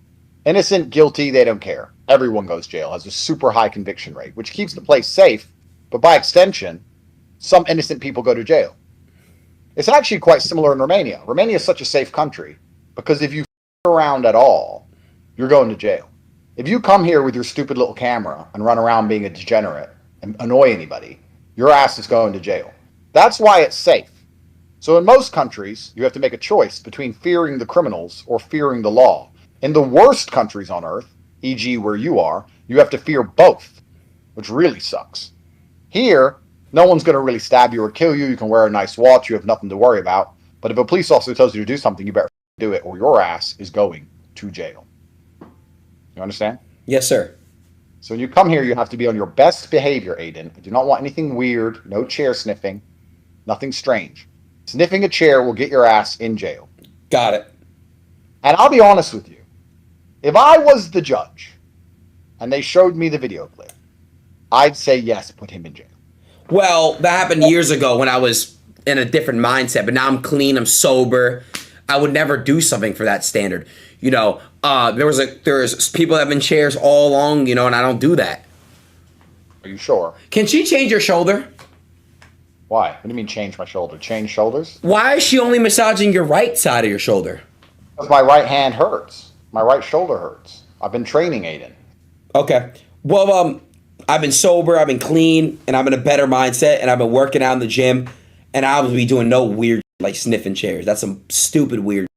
Innocent, guilty, they don't care. Everyone goes to jail. Has a super high conviction rate, which keeps the place safe, but by extension, some innocent people go to jail. It's actually quite similar in Romania. Romania is such a safe country because if you f around at all, you're going to jail. If you come here with your stupid little camera and run around being a degenerate and annoy anybody, your ass is going to jail. That's why it's safe. So in most countries, you have to make a choice between fearing the criminals or fearing the law. In the worst countries on earth, e.g. where you are, you have to fear both, which really sucks. Here, no one's going to really stab you or kill you. You can wear a nice watch. You have nothing to worry about. But if a police officer tells you to do something, you better do it or your ass is going to jail. You understand? Yes, sir. So when you come here, you have to be on your best behavior, Adin. I do not want anything weird, no chair sniffing, nothing strange. Sniffing a chair will get your ass in jail. Got it. And I'll be honest with you. If I was the judge and they showed me the video clip, I'd say yes, put him in jail. Well, that happened years ago when I was in a different mindset, but now I'm clean, I'm sober. I would never do something for that standard. You know, there's people that have been chairs all along, you know, and I don't do that. Are you sure? Can she change her shoulder? Why? What do you mean change my shoulder? Change shoulders? Why is she only massaging your right side of your shoulder? Because my right hand hurts. My right shoulder hurts. I've been training, Adin. Okay. Well, I've been sober, I've been clean, and I'm in a better mindset, and I've been working out in the gym, and I will be doing no weird like sniffing chairs. That's some stupid weird.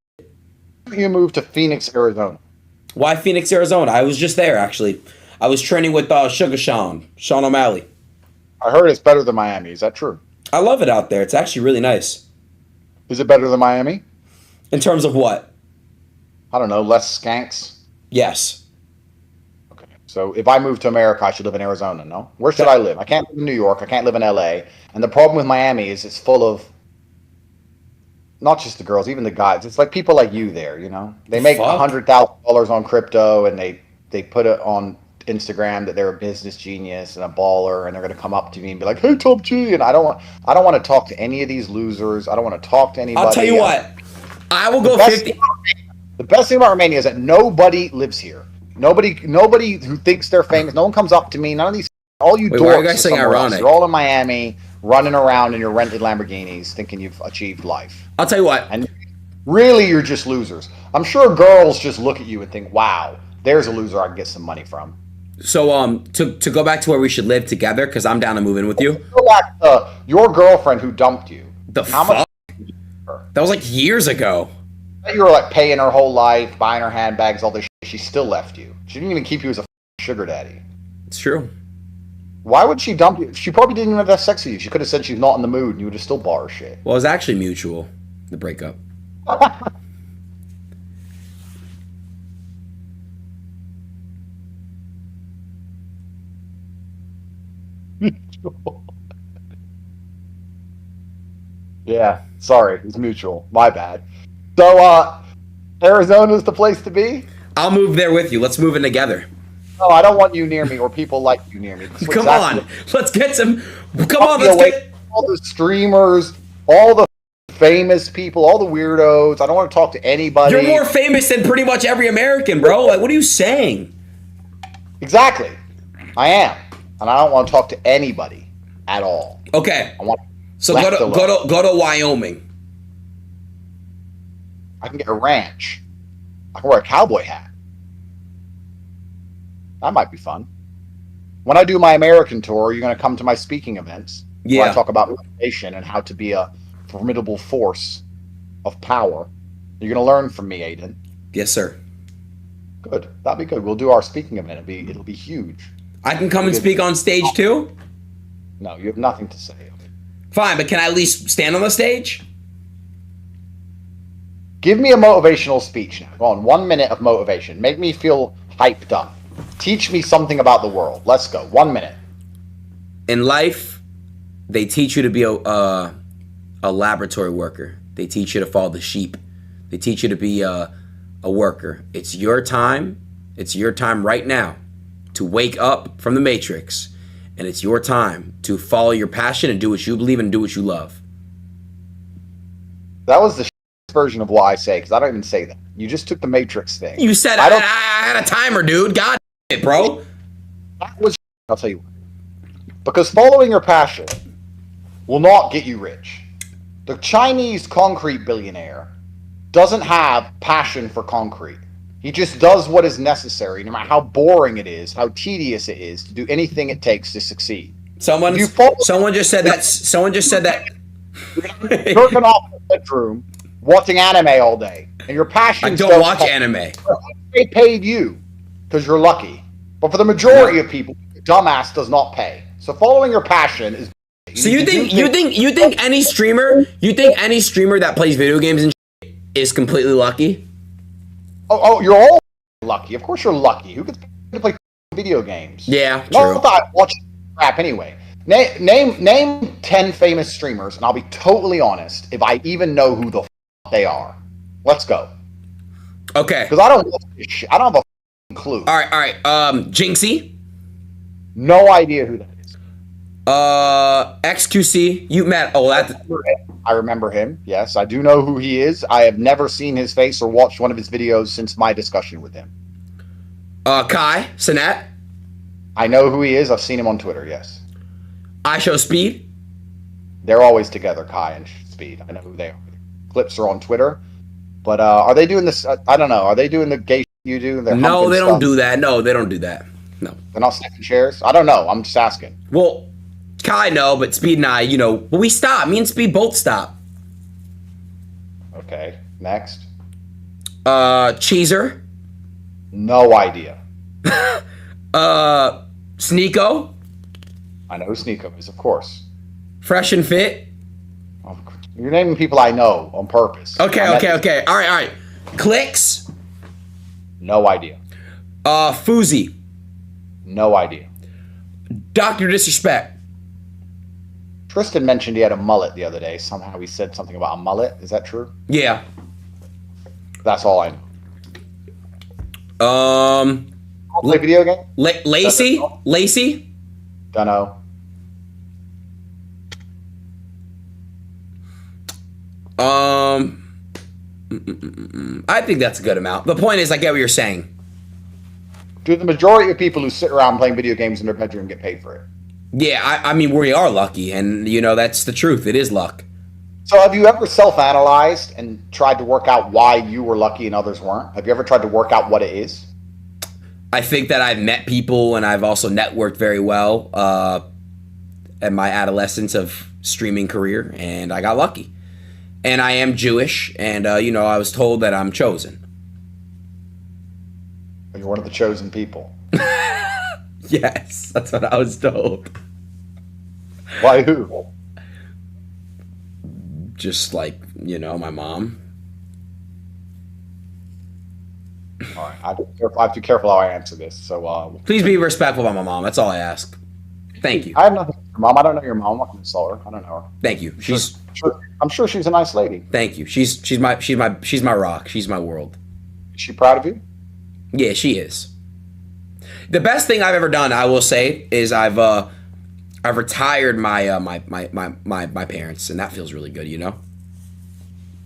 You moved to Phoenix, Arizona. Why Phoenix, Arizona? I was just there, actually. I was training with Sugar Sean O'Malley. I heard it's better than Miami. Is that true? I love it out there. It's actually really nice. Is it better than Miami? In terms of what? I don't know, less skanks? Yes. Okay. So if I move to America, I should live in Arizona, no? Where should I live? I can't live in New York. I can't live in LA. And the problem with Miami is it's full of not just the girls, even the guys. It's like people like you there, you know? They make $100,000 on crypto and they put it on Instagram that they're a business genius and a baller, and they're going to come up to me and be like, "Hey, Top G," and I don't want to talk to any of these losers. I don't want to talk to anybody. I'll tell you what. I will go 50. The best thing about Romania is that nobody lives here. Nobody who thinks they're famous. No one comes up to me. None of these. All you Wait, why are you dorks guys are saying somewhere else. ironic? You're all in Miami, running around in your rented Lamborghinis, thinking you've achieved life. I'll tell you what. And really, you're just losers. I'm sure girls just look at you and think, "Wow, there's a loser I can get some money from." So, to go back to where we should live together, because I'm down to move in with you. Go back to your girlfriend who dumped you. How much? That was like years ago. You were like paying her whole life, buying her handbags, all this shit. She still left you. She didn't even keep you as a sugar daddy. It's true. Why would she dump you? She probably didn't even have that sex with you. She could have said she's not in the mood and you would have still bought her shit. Well, it was actually mutual, the breakup. Yeah, sorry, it's mutual. My bad. So, Arizona's the place to be? I'll move there with you. Let's move in together. No, I don't want you near me or people like you near me. Come on. Let's get some. Come on, let's get. All the streamers, all the famous people, all the weirdos. I don't want to talk to anybody. You're more famous than pretty much every American, bro. Like, what are you saying? Exactly. I am. And I don't want to talk to anybody at all. Okay. I want so go to Wyoming. I can get a ranch. I can wear a cowboy hat. That might be fun. When I do my American tour, you're going to come to my speaking events. Yeah. Where I talk about motivation and how to be a formidable force of power. You're going to learn from me, Adin. Yes, sir. Good. That'll be good. We'll do our speaking event. It'll be huge. I can come and speak on stage too? No, you have nothing to say. Fine, but can I at least stand on the stage? Give me a motivational speech now. Go on, 1 minute of motivation. Make me feel hyped up. Teach me something about the world. Let's go. 1 minute. In life, they teach you to be a laboratory worker. They teach you to follow the sheep. They teach you to be a worker. It's your time. It's your time right now to wake up from the Matrix. And it's your time to follow your passion and do what you believe and do what you love. That was the version of what I say, because I don't even say that. You just took the Matrix thing. You said I had a timer, dude. God damn it, bro. That was. I'll tell you why. Because following your passion will not get you rich. The Chinese concrete billionaire doesn't have passion for concrete. He just does what is necessary, no matter how boring it is, how tedious it is, to do anything it takes to succeed. Someone just said that. Someone just said that. Jerking off in the bedroom, watching anime all day, and your passion. I don't watch anime. They paid you because you're lucky, but for the majority of people, dumbass does not pay. So following your passion is. So you think any streamer that plays video games and is completely lucky? Oh, you're all lucky. Of course you're lucky. Who gets to play video games? Yeah, true. Not that I watch crap anyway. Name 10 famous streamers, and I'll be totally honest if I even know who the they are. Let's go. Okay. Because I don't have a clue. All right. Jinxie. No idea who that is. XQC. You met. Oh, that. I remember him. Yes, I do know who he is. I have never seen his face or watched one of his videos since my discussion with him. Kai Sinet. I know who he is. I've seen him on Twitter. Yes. I Show Speed. They're always together, Kai and Speed. I know who they are. Clips are on Twitter. But are they doing this? I don't know. Are they doing the gay you do? No, they don't do that. No, they don't do that. No. They're not snapping shares? I don't know. I'm just asking. Well, Kai, no, but Speed and I, but we stopped. Me and Speed both stopped. Okay. Next. Cheezer. No idea. Sneeko. I know who Sneeko is, of course. Fresh and Fit. Oh, you're naming people I know on purpose. Okay. All right. Clicks. No idea. Fuzi. No idea. Dr. Disrespect. Tristan mentioned he had a mullet the other day. Somehow he said something about a mullet. Is that true? Yeah. That's all I know. I'll play video game? Lacey? Lacey? Dunno. I think that's a good amount. The point is, I get what you're saying. Do the majority of people who sit around playing video games in their bedroom get paid for it? Yeah, I mean, we are lucky, and, that's the truth. It is luck. So have you ever self-analyzed and tried to work out why you were lucky and others weren't? Have you ever tried to work out what it is? I think that I've met people, and I've also networked very well in my adolescence of streaming career, and I got lucky. And I am Jewish, and, I was told that I'm chosen. You're one of the chosen people. Yes, that's what I was told. Why who? Just like, my mom. All right, I have to be careful how I answer this. So please be respectful of my mom. That's all I ask. Thank you. I have nothing against your mom. I don't know your mom. I'm not going to insult her. I don't know her. Thank you. I'm sure she's a nice lady. Thank you. She's my rock. She's my world. Is she proud of you? Yeah, she is. The best thing I've ever done, I will say, is I've retired my parents, and that feels really good.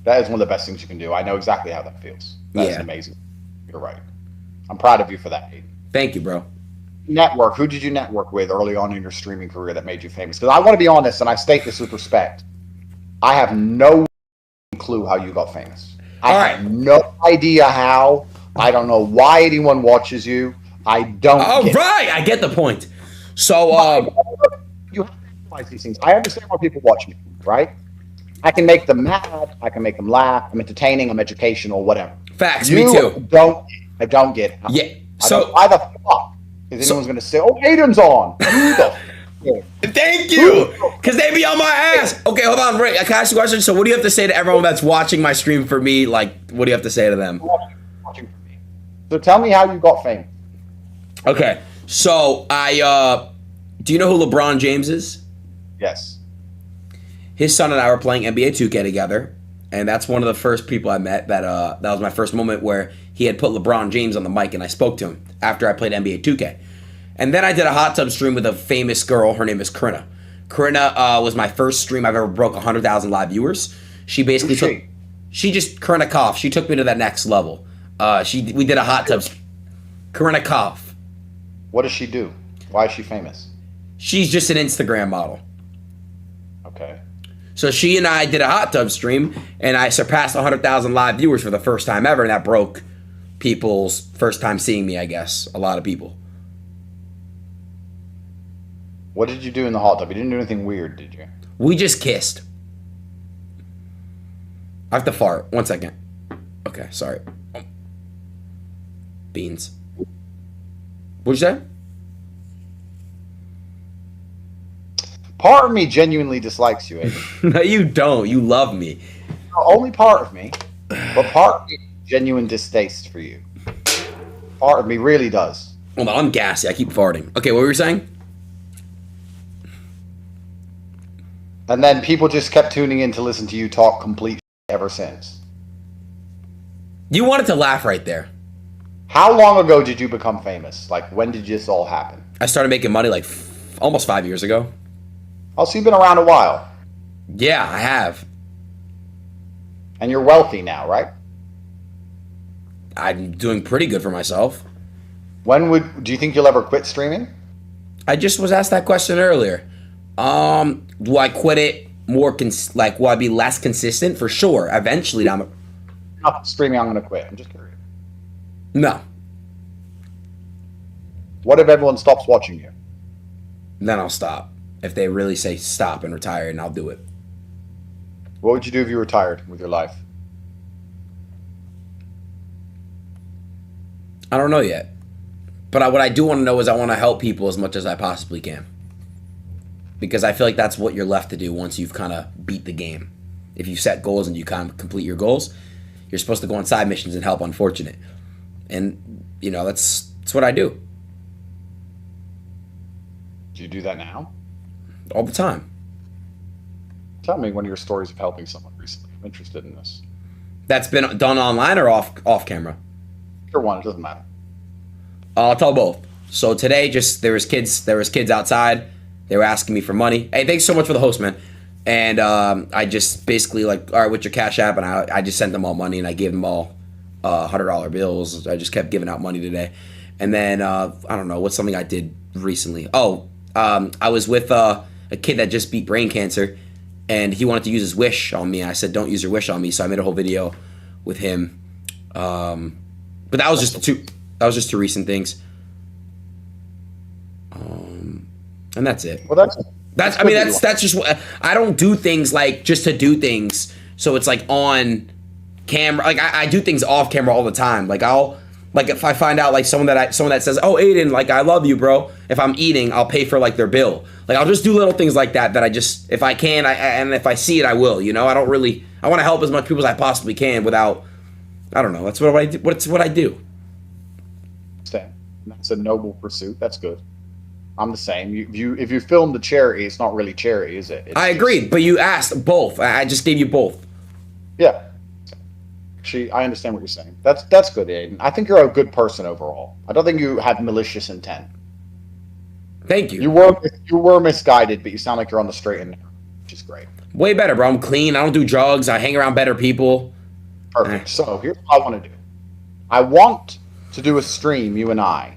That is one of the best things you can do. I know exactly how that feels. That's Yeah. amazing. You're right. I'm proud of you for that, Aiden. Thank you, bro. Network. Who did you network with early on in your streaming career that made you famous? Because I want to be honest, and I state this with respect. I have no clue how you got famous. I have no idea how. I don't know why anyone watches you. I don't. Right, I get the point. So, you have to analyze these things. I understand why people watch me, right? I can make them mad. I can make them laugh. I'm entertaining. I'm educational. Whatever. Facts. Me too. I don't get it. Yeah. So why the fuck is anyone's going to say, "Oh, Aiden's on"? Who the Thank you, because they be on my ass. Okay, hold on, Rick. Can I ask you a question? So, what do you have to say to everyone that's watching my stream for me? Like, what do you have to say to them? Watching for me. So, tell me how you got famous. Okay, so do you know who LeBron James is? Yes. his son and I were playing NBA 2K together, and that's one of the first people I met. That was my first moment where he had put LeBron James on the mic, and I spoke to him after I played NBA 2K. And then I did a hot tub stream with a famous girl. Her name is Corinna. Corinna was my first stream I've ever broke 100,000 live viewers. She basically Corinna Koff. She took me to that next level. We did a hot tub. Corinna Koff. What does she do? Why is she famous? She's just an Instagram model. Okay. So she and I did a hot tub stream, and I surpassed 100,000 live viewers for the first time ever, and that broke people's first time seeing me, I guess. A lot of people. What did you do in the hot tub? You didn't do anything weird, did you? We just kissed. I have to fart. 1 second. Okay, sorry. Beans. What'd you say? Part of me genuinely dislikes you, Adin. No, you don't. You love me. Only part of me, but part of me genuine distaste for you. Part of me really does. Hold on, I'm gassy. I keep farting. Okay, what were you saying? And then people just kept tuning in to listen to you talk complete ever since. You wanted to laugh right there. How long ago did you become famous? Like, when did this all happen? I started making money like almost 5 years ago. Oh, so you've been around a while. Yeah, I have. And you're wealthy now, right? I'm doing pretty good for myself. Do you think you'll ever quit streaming? I just was asked that question earlier. Do I quit it more, will I be less consistent? For sure. Eventually, Not streaming, I'm going to quit. I'm just curious. No. What if everyone stops watching you? Then I'll stop. If they really say stop and retire, and I'll do it. What would you do if you retired with your life? I don't know yet. But what I do want to know is I want to help people as much as I possibly can. Because I feel like that's what you're left to do once you've kind of beat the game. If you set goals and you kind of complete your goals, you're supposed to go on side missions and help unfortunate. And, that's what I do. Do you do that now? All the time. Tell me one of your stories of helping someone recently. I'm interested in this. That's been done online or off camera? Either one, it doesn't matter. I'll tell both. So today, there was kids outside. They were asking me for money. Hey, thanks so much for the host, man. And I just basically all right, what's your Cash App? And I just sent them all money, and I gave them all $100 bills. I just kept giving out money today. And then I don't know, what's something I did recently? I was with a kid that just beat brain cancer, and he wanted to use his wish on me. I said, don't use your wish on me. So I made a whole video with him. But that was just two recent things. And that's it. Well, that's just what I don't do things like just to do things. So it's like on camera. Like I do things off camera all the time. Like if I find out like someone that says, "Oh, Adin, like I love you, bro." If I'm eating, I'll pay for like their bill. Like I'll just do little things like that I just, if I can, and if I see it, I will. I don't really. I want to help as much people as I possibly can without. I don't know. That's what I do. What's what I do. That's a noble pursuit. That's good. I'm the same. If you film the charity, it's not really charity, is it? I agreed, but you asked both. I just gave you both. Yeah. Actually, I understand what you're saying. That's good, Adin. I think you're a good person overall. I don't think you have malicious intent. Thank you. You were misguided, but you sound like you're on the straight and narrow, which is great. Way better, bro. I'm clean. I don't do drugs. I hang around better people. Perfect. So here's what I want to do. I want to do a stream, you and I,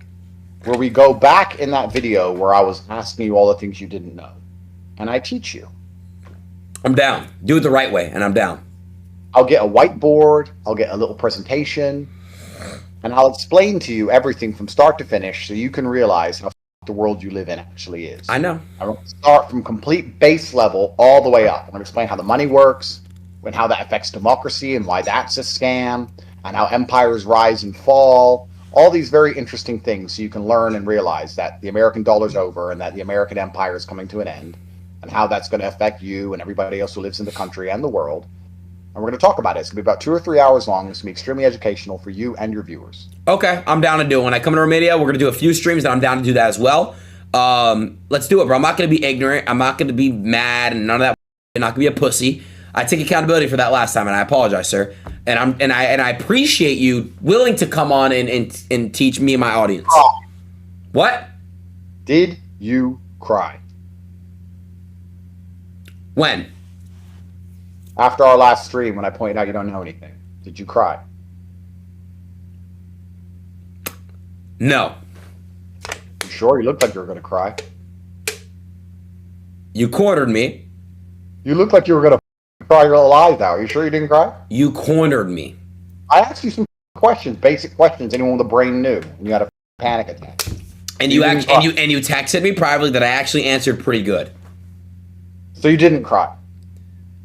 where we go back in that video where I was asking you all the things you didn't know, and I teach you. I'm down. Do it the right way, and I'm down. I'll get a whiteboard, I'll get a little presentation, and I'll explain to you everything from start to finish so you can realize how the world you live in actually is. I know. I want to start from complete base level all the way up. I'm going to explain how the money works, and how that affects democracy, and why that's a scam, and how empires rise and fall. All these very interesting things so you can learn and realize that the American dollar's over and that the American empire is coming to an end, and how that's going to affect you and everybody else who lives in the country and the world. And we're going to talk about it. It's going to be about 2 or 3 hours long. It's going to be extremely educational for you and your viewers. Okay, I'm down to do it. When I come to Romania, we're going to do a few streams, and I'm down to do that as well. Let's do it, bro. I'm not going to be ignorant. I'm not going to be mad and none of that. not gonna be a pussy. I take accountability for that last time, and I apologize, sir. And I appreciate you willing to come on and teach me and my audience. Oh. What? Did you cry? When? After our last stream, when I pointed out you don't know anything, did you cry? No. You sure? You looked like you were going to cry. You cornered me. You looked like you were going to cry your eyes out. Are you sure you didn't cry? You cornered me. I asked you some questions, basic questions anyone with a brain knew, and you had a panic attack. And you texted me privately that I actually answered pretty good. So you didn't cry.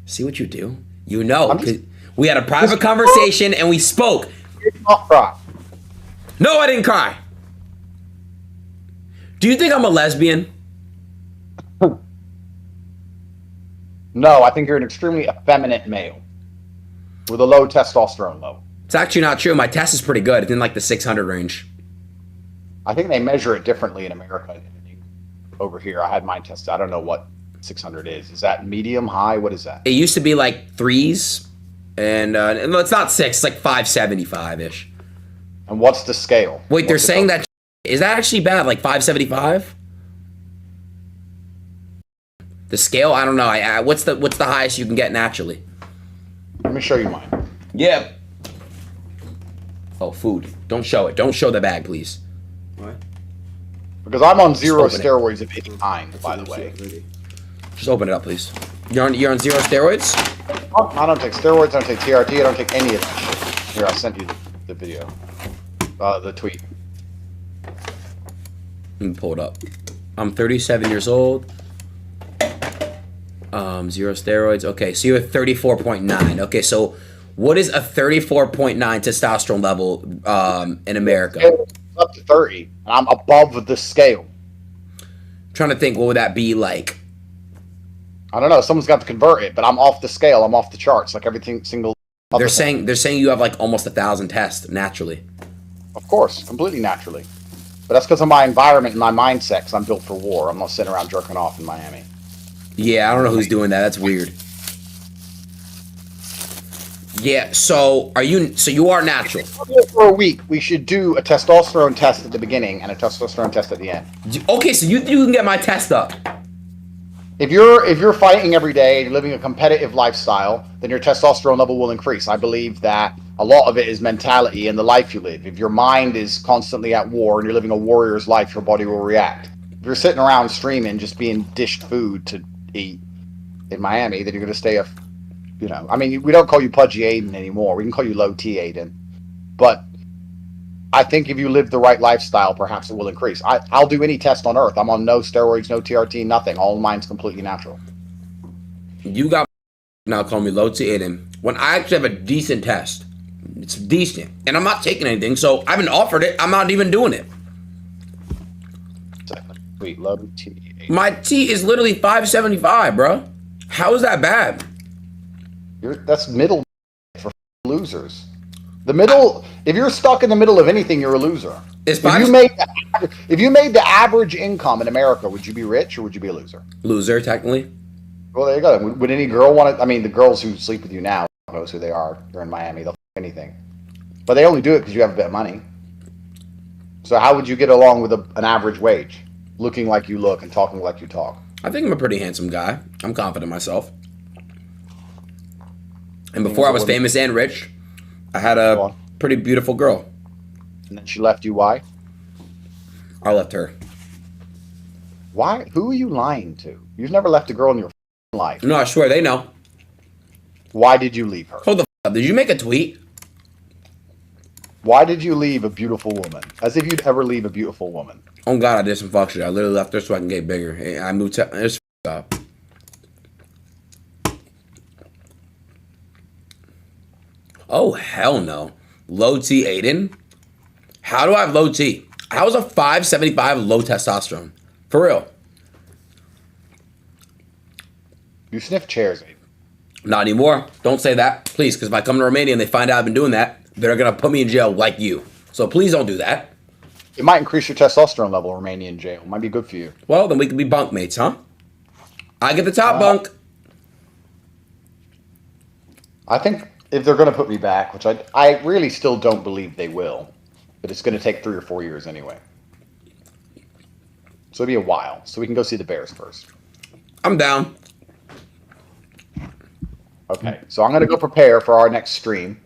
See what you do? You know, we had a private conversation and we spoke. You did not cry. No, I didn't cry. Do you think I'm a lesbian? No, I think you're an extremely effeminate male with a low testosterone level. It's actually not true. My test is pretty good. It's in like the 600 range. I think they measure it differently in America. Over here, I had mine tested. I don't know what 600 is. Is that medium, high? What is that? It used to be like 3s, and it's not 6. It's like 575-ish. And what's the scale? Wait, they're saying that... Is that actually bad? Like 575? The scale? I don't know. What's the highest you can get naturally? Let me show you mine. Yeah. Oh, food. Don't show it. Don't show the bag, please. What? Because I'm on zero Just open it. steroids of any kind, by the way. Just open it up, please. You're on zero steroids? I don't take steroids, I don't take TRT, I don't take any of that shit. Here, I sent you the video. The tweet. Let me pull it up. I'm 37 years old. Zero steroids. Okay, so you're 34.9. Okay, so what is a 34.9 testosterone level in America? It's up to 30, and I'm above the scale. I'm trying to think, what would that be like? I don't know. Someone's got to convert it, but I'm off the scale. I'm off the charts, like everything single. They're saying you have like almost 1,000 tests naturally. Of course, completely naturally. But that's because of my environment and my mindset. Because I'm built for war. I'm not sitting around jerking off in Miami. Yeah, I don't know who's doing that. That's weird. Yeah, so you are natural. For a week, we should do a testosterone test at the beginning and a testosterone test at the end. Okay, so you can get my test up. If you're fighting every day and you're living a competitive lifestyle, then your testosterone level will increase. I believe that a lot of it is mentality and the life you live. If your mind is constantly at war and you're living a warrior's life, your body will react. If you're sitting around streaming, just being dished food to eat in Miami, then you're going to stay I mean, we don't call you Pudgy Adin anymore. We can call you Low T Adin. But I think if you live the right lifestyle, perhaps it will increase. I'll do any test on Earth. I'm on no steroids, no TRT, nothing. All of mine's completely natural. You got now calling me Low T Adin when I actually have a decent test. It's decent, and I'm not taking anything, so I haven't offered it. I'm not even doing it. Wait, Low T Adin. My T is literally 575, bro. How is that bad? That's middle for losers. The middle. If you're stuck in the middle of anything, you're a loser. If you made the average income in America, would you be rich or would you be a loser? Loser, technically. Well, there you go. Would any girl want to? I mean, the girls who sleep with you now knows who they are. They're in Miami. They'll anything, but they only do it because you have a bit of money. So how would you get along with an average wage, looking like you look and talking like you talk? I think I'm a pretty handsome guy. I'm confident in myself. And before I was famous and rich, I had a pretty beautiful girl. And then she left you. Why? I left her. Why? Who are you lying to? You've never left a girl in your life. No, I swear they know. Why did you leave her? Hold the up. Did you make a tweet? Why did you leave a beautiful woman? As if you'd ever leave a beautiful woman. Oh God, I did some fuck shit. I literally left her so I can get bigger. I moved to it's up. Oh hell no. Low T Adin? How do I have low T? How is a 575 low testosterone? For real. You sniff chairs, Adin. Not anymore. Don't say that, please, because if I come to Romania and they find out I've been doing that, they're gonna put me in jail like you. So please don't do that. It might increase your testosterone level, Romanian jail. It might be good for you. Well, then we can be bunk mates, huh? I get the top bunk. I think if they're going to put me back, which I really still don't believe they will, but it's going to take 3 or 4 years anyway. So it'll be a while. So we can go see the Bears first. I'm down. Okay. So I'm going to go prepare for our next stream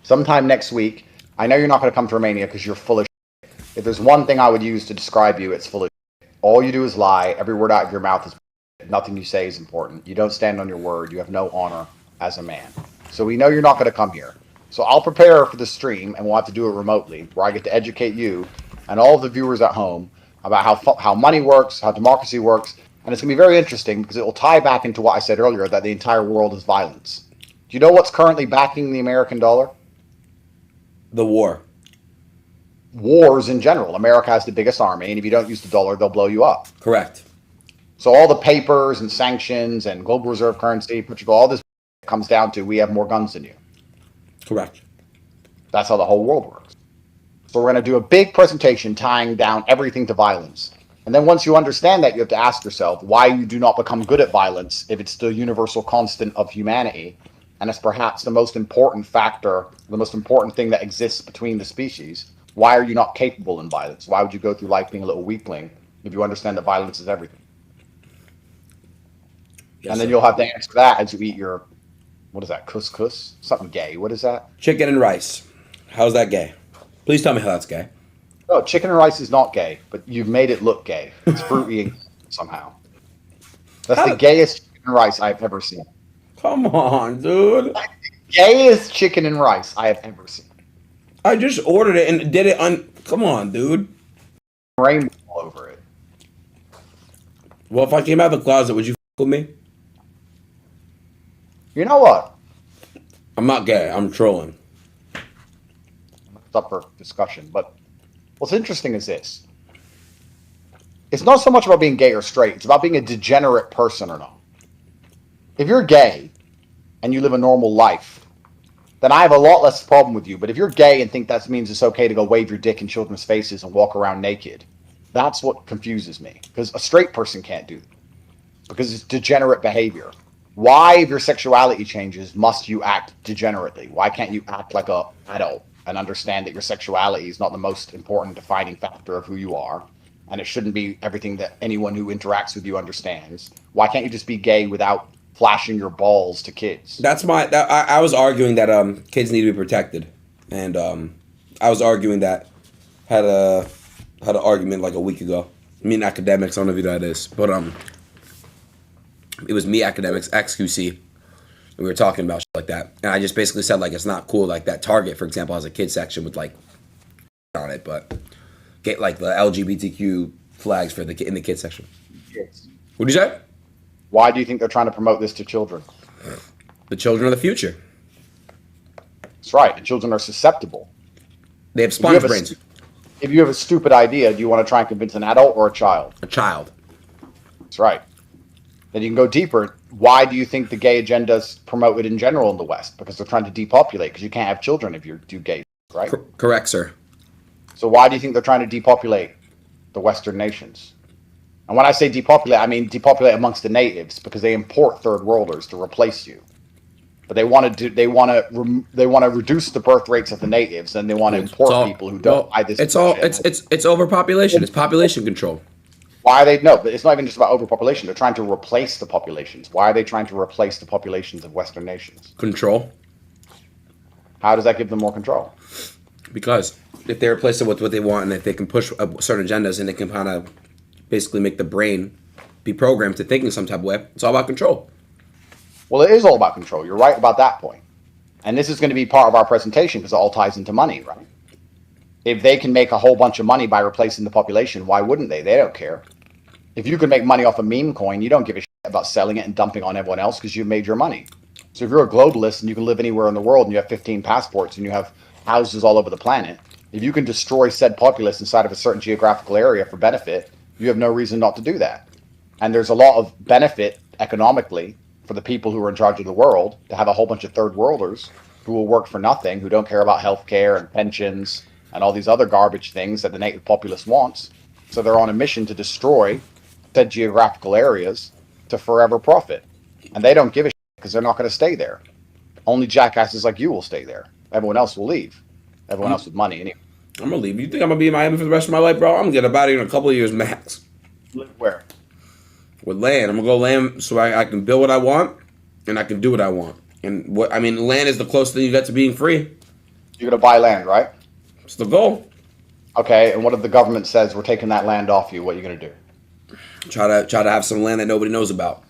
sometime next week. I know you're not going to come to Romania because you're full of shit. If there's one thing I would use to describe you, it's full of shit. All you do is lie. Every word out of your mouth is shit. Nothing you say is important. You don't stand on your word. You have no honor as a man. So we know you're not going to come here. So I'll prepare for the stream, and we'll have to do it remotely, where I get to educate you and all of the viewers at home about how money works, how democracy works, and it's going to be very interesting because it will tie back into what I said earlier, that the entire world is violence. Do you know what's currently backing the American dollar? The war. Wars in general. America has the biggest army, and if you don't use the dollar, they'll blow you up. Correct. So all the papers and sanctions and global reserve currency, Portugal, all this comes down to we have more guns than you. Correct. That's how the whole world works. So we're going to do a big presentation tying down everything to violence. And then once you understand that, you have to ask yourself why you do not become good at violence if it's the universal constant of humanity, and it's perhaps the most important factor, the most important thing that exists between the species. Why are you not capable in violence? Why would you go through life being a little weakling if you understand that violence is everything? Yes, and then sir. you'll have to answer that as you eat your, what is that, couscous? Something gay. What is that? Chicken and rice. How's that gay? Please tell me how that's gay. No, chicken and rice is not gay, but you've made it look gay. It's fruity somehow. That's the gayest chicken and rice I've ever seen. Come on, dude. Gayest chicken and rice I have ever seen. I just ordered it and did it on. Come on, dude. Rainbow all over it. Well, if I came out of the closet, would you with me? You know what? I'm not gay. I'm trolling. It's up for discussion, but what's interesting is this. It's not so much about being gay or straight. It's about being a degenerate person or not. If you're gay and you live a normal life, then I have a lot less problem with you. But if you're gay and think that means it's okay to go wave your dick in children's faces and walk around naked, that's what confuses me. Because a straight person can't do that. Because it's degenerate behavior. Why, if your sexuality changes, must you act degenerately? Why can't you act like an adult and understand that your sexuality is not the most important defining factor of who you are, and it shouldn't be everything that anyone who interacts with you understands? Why can't you just be gay without flashing your balls to kids? That's I was arguing that kids need to be protected, and I was arguing that had an argument like a week ago. Me and academics, I don't know if you know who that is, but it was me, academics, XQC, and we were talking about shit like that, and I just basically said like it's not cool, like that Target, for example, has a kids section with like on it, but get like the LGBTQ flags for in the kids section. Kids. What'd you say? Why do you think they're trying to promote this to children? The children of the future. That's right. The children are susceptible. They have sponge brains. If you have a stupid idea, do you want to try and convince an adult or a child? A child. That's right. Then you can go deeper. Why do you think the gay agenda is promoted in general in the West? Because they're trying to depopulate, because you can't have children if you do gay, right? Correct, sir. So why do you think they're trying to depopulate the Western nations? And when I say depopulate, I mean depopulate amongst the natives, because they import third worlders to replace you. But they want to reduce the birth rates of the natives, and they want to import people who don't buy this. It's overpopulation. It's population control. Why are they no? But it's not even just about overpopulation. They're trying to replace the populations. Why are they trying to replace the populations of Western nations? Control. How does that give them more control? Because if they replace it with what they want, and if they can push certain agendas, and they can kind of basically make the brain be programmed to think in some type of way, it's all about control. Well, it is all about control. You're right about that point. And this is going to be part of our presentation because it all ties into money, right? If they can make a whole bunch of money by replacing the population, why wouldn't they? They don't care. If you can make money off a meme coin, you don't give a shit about selling it and dumping on everyone else because you've made your money. So if you're a globalist and you can live anywhere in the world and you have 15 passports and you have houses all over the planet, if you can destroy said populace inside of a certain geographical area for benefit, you have no reason not to do that. And there's a lot of benefit economically for the people who are in charge of the world to have a whole bunch of third worlders who will work for nothing, who don't care about healthcare and pensions and all these other garbage things that the native populace wants. So they're on a mission to destroy said geographical areas to forever profit. And they don't give a shit because they're not going to stay there. Only jackasses like you will stay there. Everyone else will leave. Everyone else with money. Anyway. I'm gonna leave. You think I'm gonna be in Miami for the rest of my life, bro? I'm gonna get up out of here in a couple of years max. Live where? With land, I'm gonna go land so I can build what I want and I can do what I want. And what I mean, land is the closest thing you get to being free. You're gonna buy land, right? It's the goal. Okay. And what if the government says we're taking that land off you? What are you gonna do? Try to have some land that nobody knows about.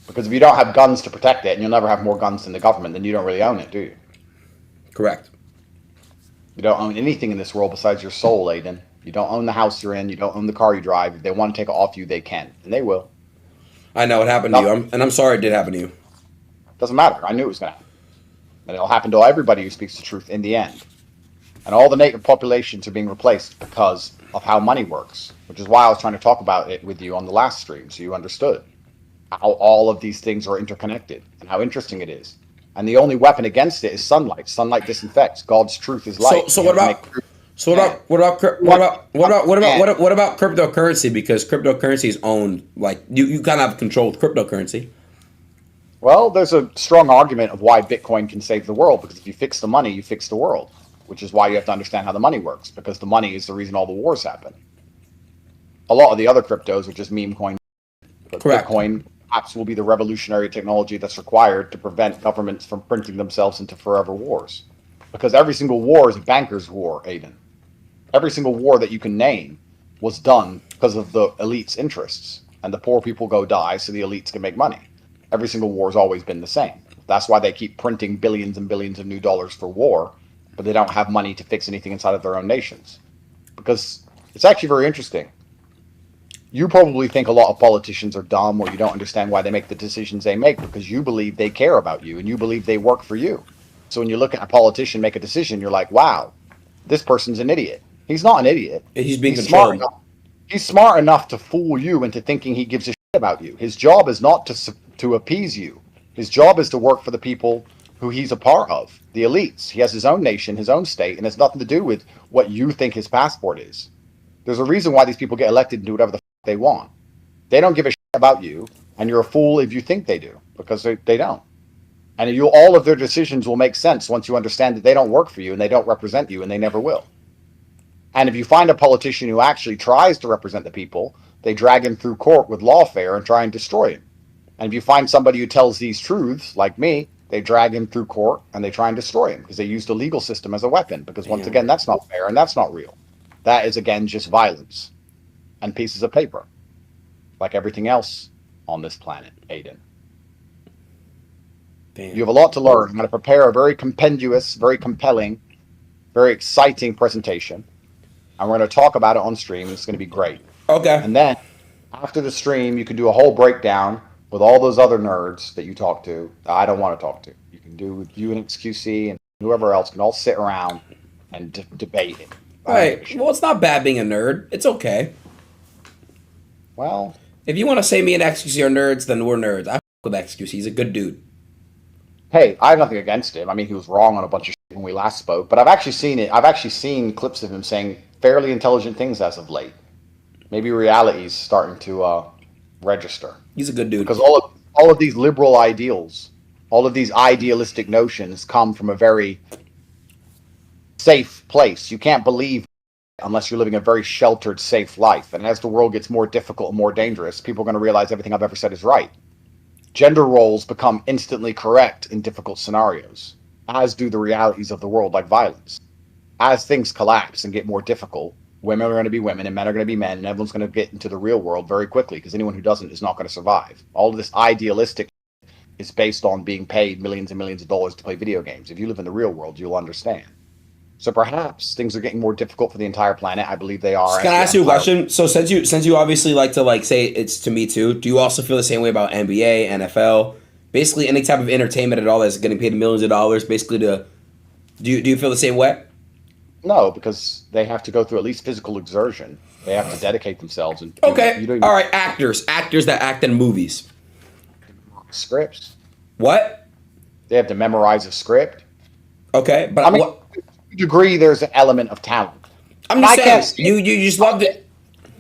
Because if you don't have guns to protect it, and you'll never have more guns than the government, then you don't really own it, do you? Correct. You don't own anything in this world besides your soul, Adin. You don't own the house you're in. You don't own the car you drive. If they want to take it off you, they can, and they will. I know it happened to you, and I'm sorry it did happen to you. Doesn't matter. I knew it was going to happen. And it'll happen to everybody who speaks the truth in the end. And all the native populations are being replaced because of how money works, which is why I was trying to talk about it with you on the last stream, so you understood how all of these things are interconnected and how interesting it is. And the only weapon against it is sunlight. Sunlight disinfects. God's truth is light. So what about cryptocurrency? Because cryptocurrency is owned, like you kind of have control with cryptocurrency. Well, there's a strong argument of why Bitcoin can save the world, because if you fix the money, you fix the world, which is why you have to understand how the money works, because the money is the reason all the wars happen. A lot of the other cryptos are just meme coins. But Correct. Bitcoin perhaps will be the revolutionary technology that's required to prevent governments from printing themselves into forever wars. Because every single war is a banker's war, Adin. Every single war that you can name was done because of the elite's interests. And the poor people go die so the elites can make money. Every single war has always been the same. That's why they keep printing billions and billions of new dollars for war, but they don't have money to fix anything inside of their own nations. Because it's actually very interesting. You probably think a lot of politicians are dumb, or you don't understand why they make the decisions they make, because you believe they care about you and you believe they work for you. So when you look at a politician make a decision, you're like, wow, this person's an idiot. He's not an idiot. He's being smart controlled. enough. He's smart enough to fool you into thinking he gives a shit about you. His job is not to appease you. His job is to work for the people who he's a part of, the elites. He has his own nation, his own state, and it's nothing to do with what you think his passport is. There's a reason why these people get elected and do whatever the they want. They don't give a shit about you, and you're a fool if you think they do, because they don't. And all of their decisions will make sense once you understand that they don't work for you and they don't represent you, and they never will. And if you find a politician who actually tries to represent the people, they drag him through court with lawfare and try and destroy him. And if you find somebody who tells these truths, like me, they drag him through court and they try and destroy him because they use the legal system as a weapon. Because once again, that's not fair and that's not real. That is, again, just violence and pieces of paper, like everything else on this planet, Adin. Damn. You have a lot to learn. I'm going to prepare a very compendious, very compelling, very exciting presentation. And we're going to talk about it on stream. It's going to be great. Okay. And then after the stream, you can do a whole breakdown with all those other nerds that you talk to that I don't want to talk to. You can do with you and XQC and whoever else can all sit around and debate it. Right. Well, it's not bad being a nerd. It's okay. Well, if you want to say me and XQC are nerds, then we're nerds. I f with XQC. He's a good dude. Hey, I have nothing against him. I mean, he was wrong on a bunch of shit when we last spoke, but I've actually seen it. I've actually seen clips of him saying fairly intelligent things as of late. Maybe reality's starting to register. He's a good dude. Because all of these liberal ideals, all of these idealistic notions come from a very safe place. You can't believe unless you're living a very sheltered, safe life. And as the world gets more difficult and more dangerous, people are going to realize everything I've ever said is right. Gender roles become instantly correct in difficult scenarios, as do the realities of the world, like violence. As things collapse and get more difficult, women are going to be women and men are going to be men, and everyone's going to get into the real world very quickly, because anyone who doesn't is not going to survive. All of this idealistic is based on being paid millions and millions of dollars to play video games. If you live in the real world, you'll understand. So perhaps things are getting more difficult for the entire planet. I believe they are. Can I ask you a question? So since you obviously like to say it's to me too, do you also feel the same way about NBA, NFL, basically any type of entertainment at all that's getting paid millions of dollars, basically to do you feel the same way? No, because they have to go through at least physical exertion. They have to dedicate themselves. And okay. All right, actors that act in movies. Scripts. What? They have to memorize a script. Okay, but I mean, to a degree, there's an element of talent. I'm just saying, you just loved it.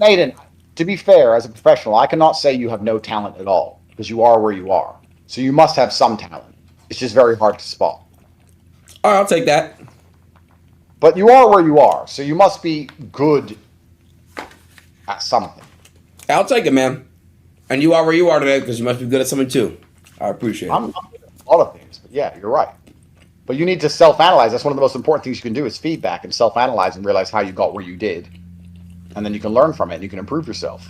Nathan, to be fair, as a professional, I cannot say you have no talent at all, because you are where you are. So you must have some talent. It's just very hard to spot. All right, I'll take that. But you are where you are, so you must be good at something. I'll take it, man. And you are where you are today because you must be good at something too. I appreciate it. I'm good at a lot of things, but yeah, you're right. But you need to self-analyze. That's one of the most important things you can do is feedback and self-analyze and realize how you got where you did. And then you can learn from it and you can improve yourself.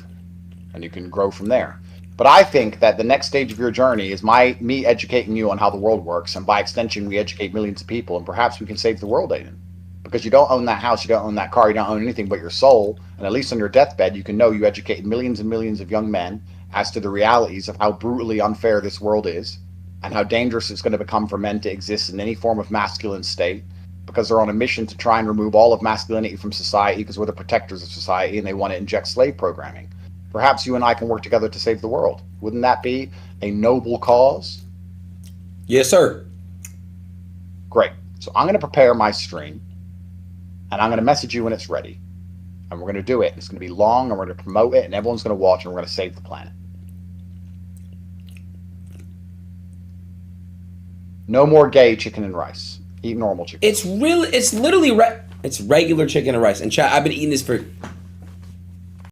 And you can grow from there. But I think that the next stage of your journey is me educating you on how the world works, and by extension, we educate millions of people, and perhaps we can save the world, Adin. Because you don't own that house, you don't own that car, you don't own anything but your soul, and at least on your deathbed, you can know you educated millions and millions of young men as to the realities of how brutally unfair this world is, and how dangerous it's going to become for men to exist in any form of masculine state, because they're on a mission to try and remove all of masculinity from society, because we're the protectors of society, and they want to inject slave programming. Perhaps you and I can work together to save the world. Wouldn't that be a noble cause? Yes, sir. Great. So I'm going to prepare my stream, and I'm going to message you when it's ready. And we're going to do it. It's going to be long, and we're going to promote it, and everyone's going to watch, and we're going to save the planet. No more gay chicken and rice. Eat normal chicken. It's literally it's regular chicken and rice. And chat, I've been eating this for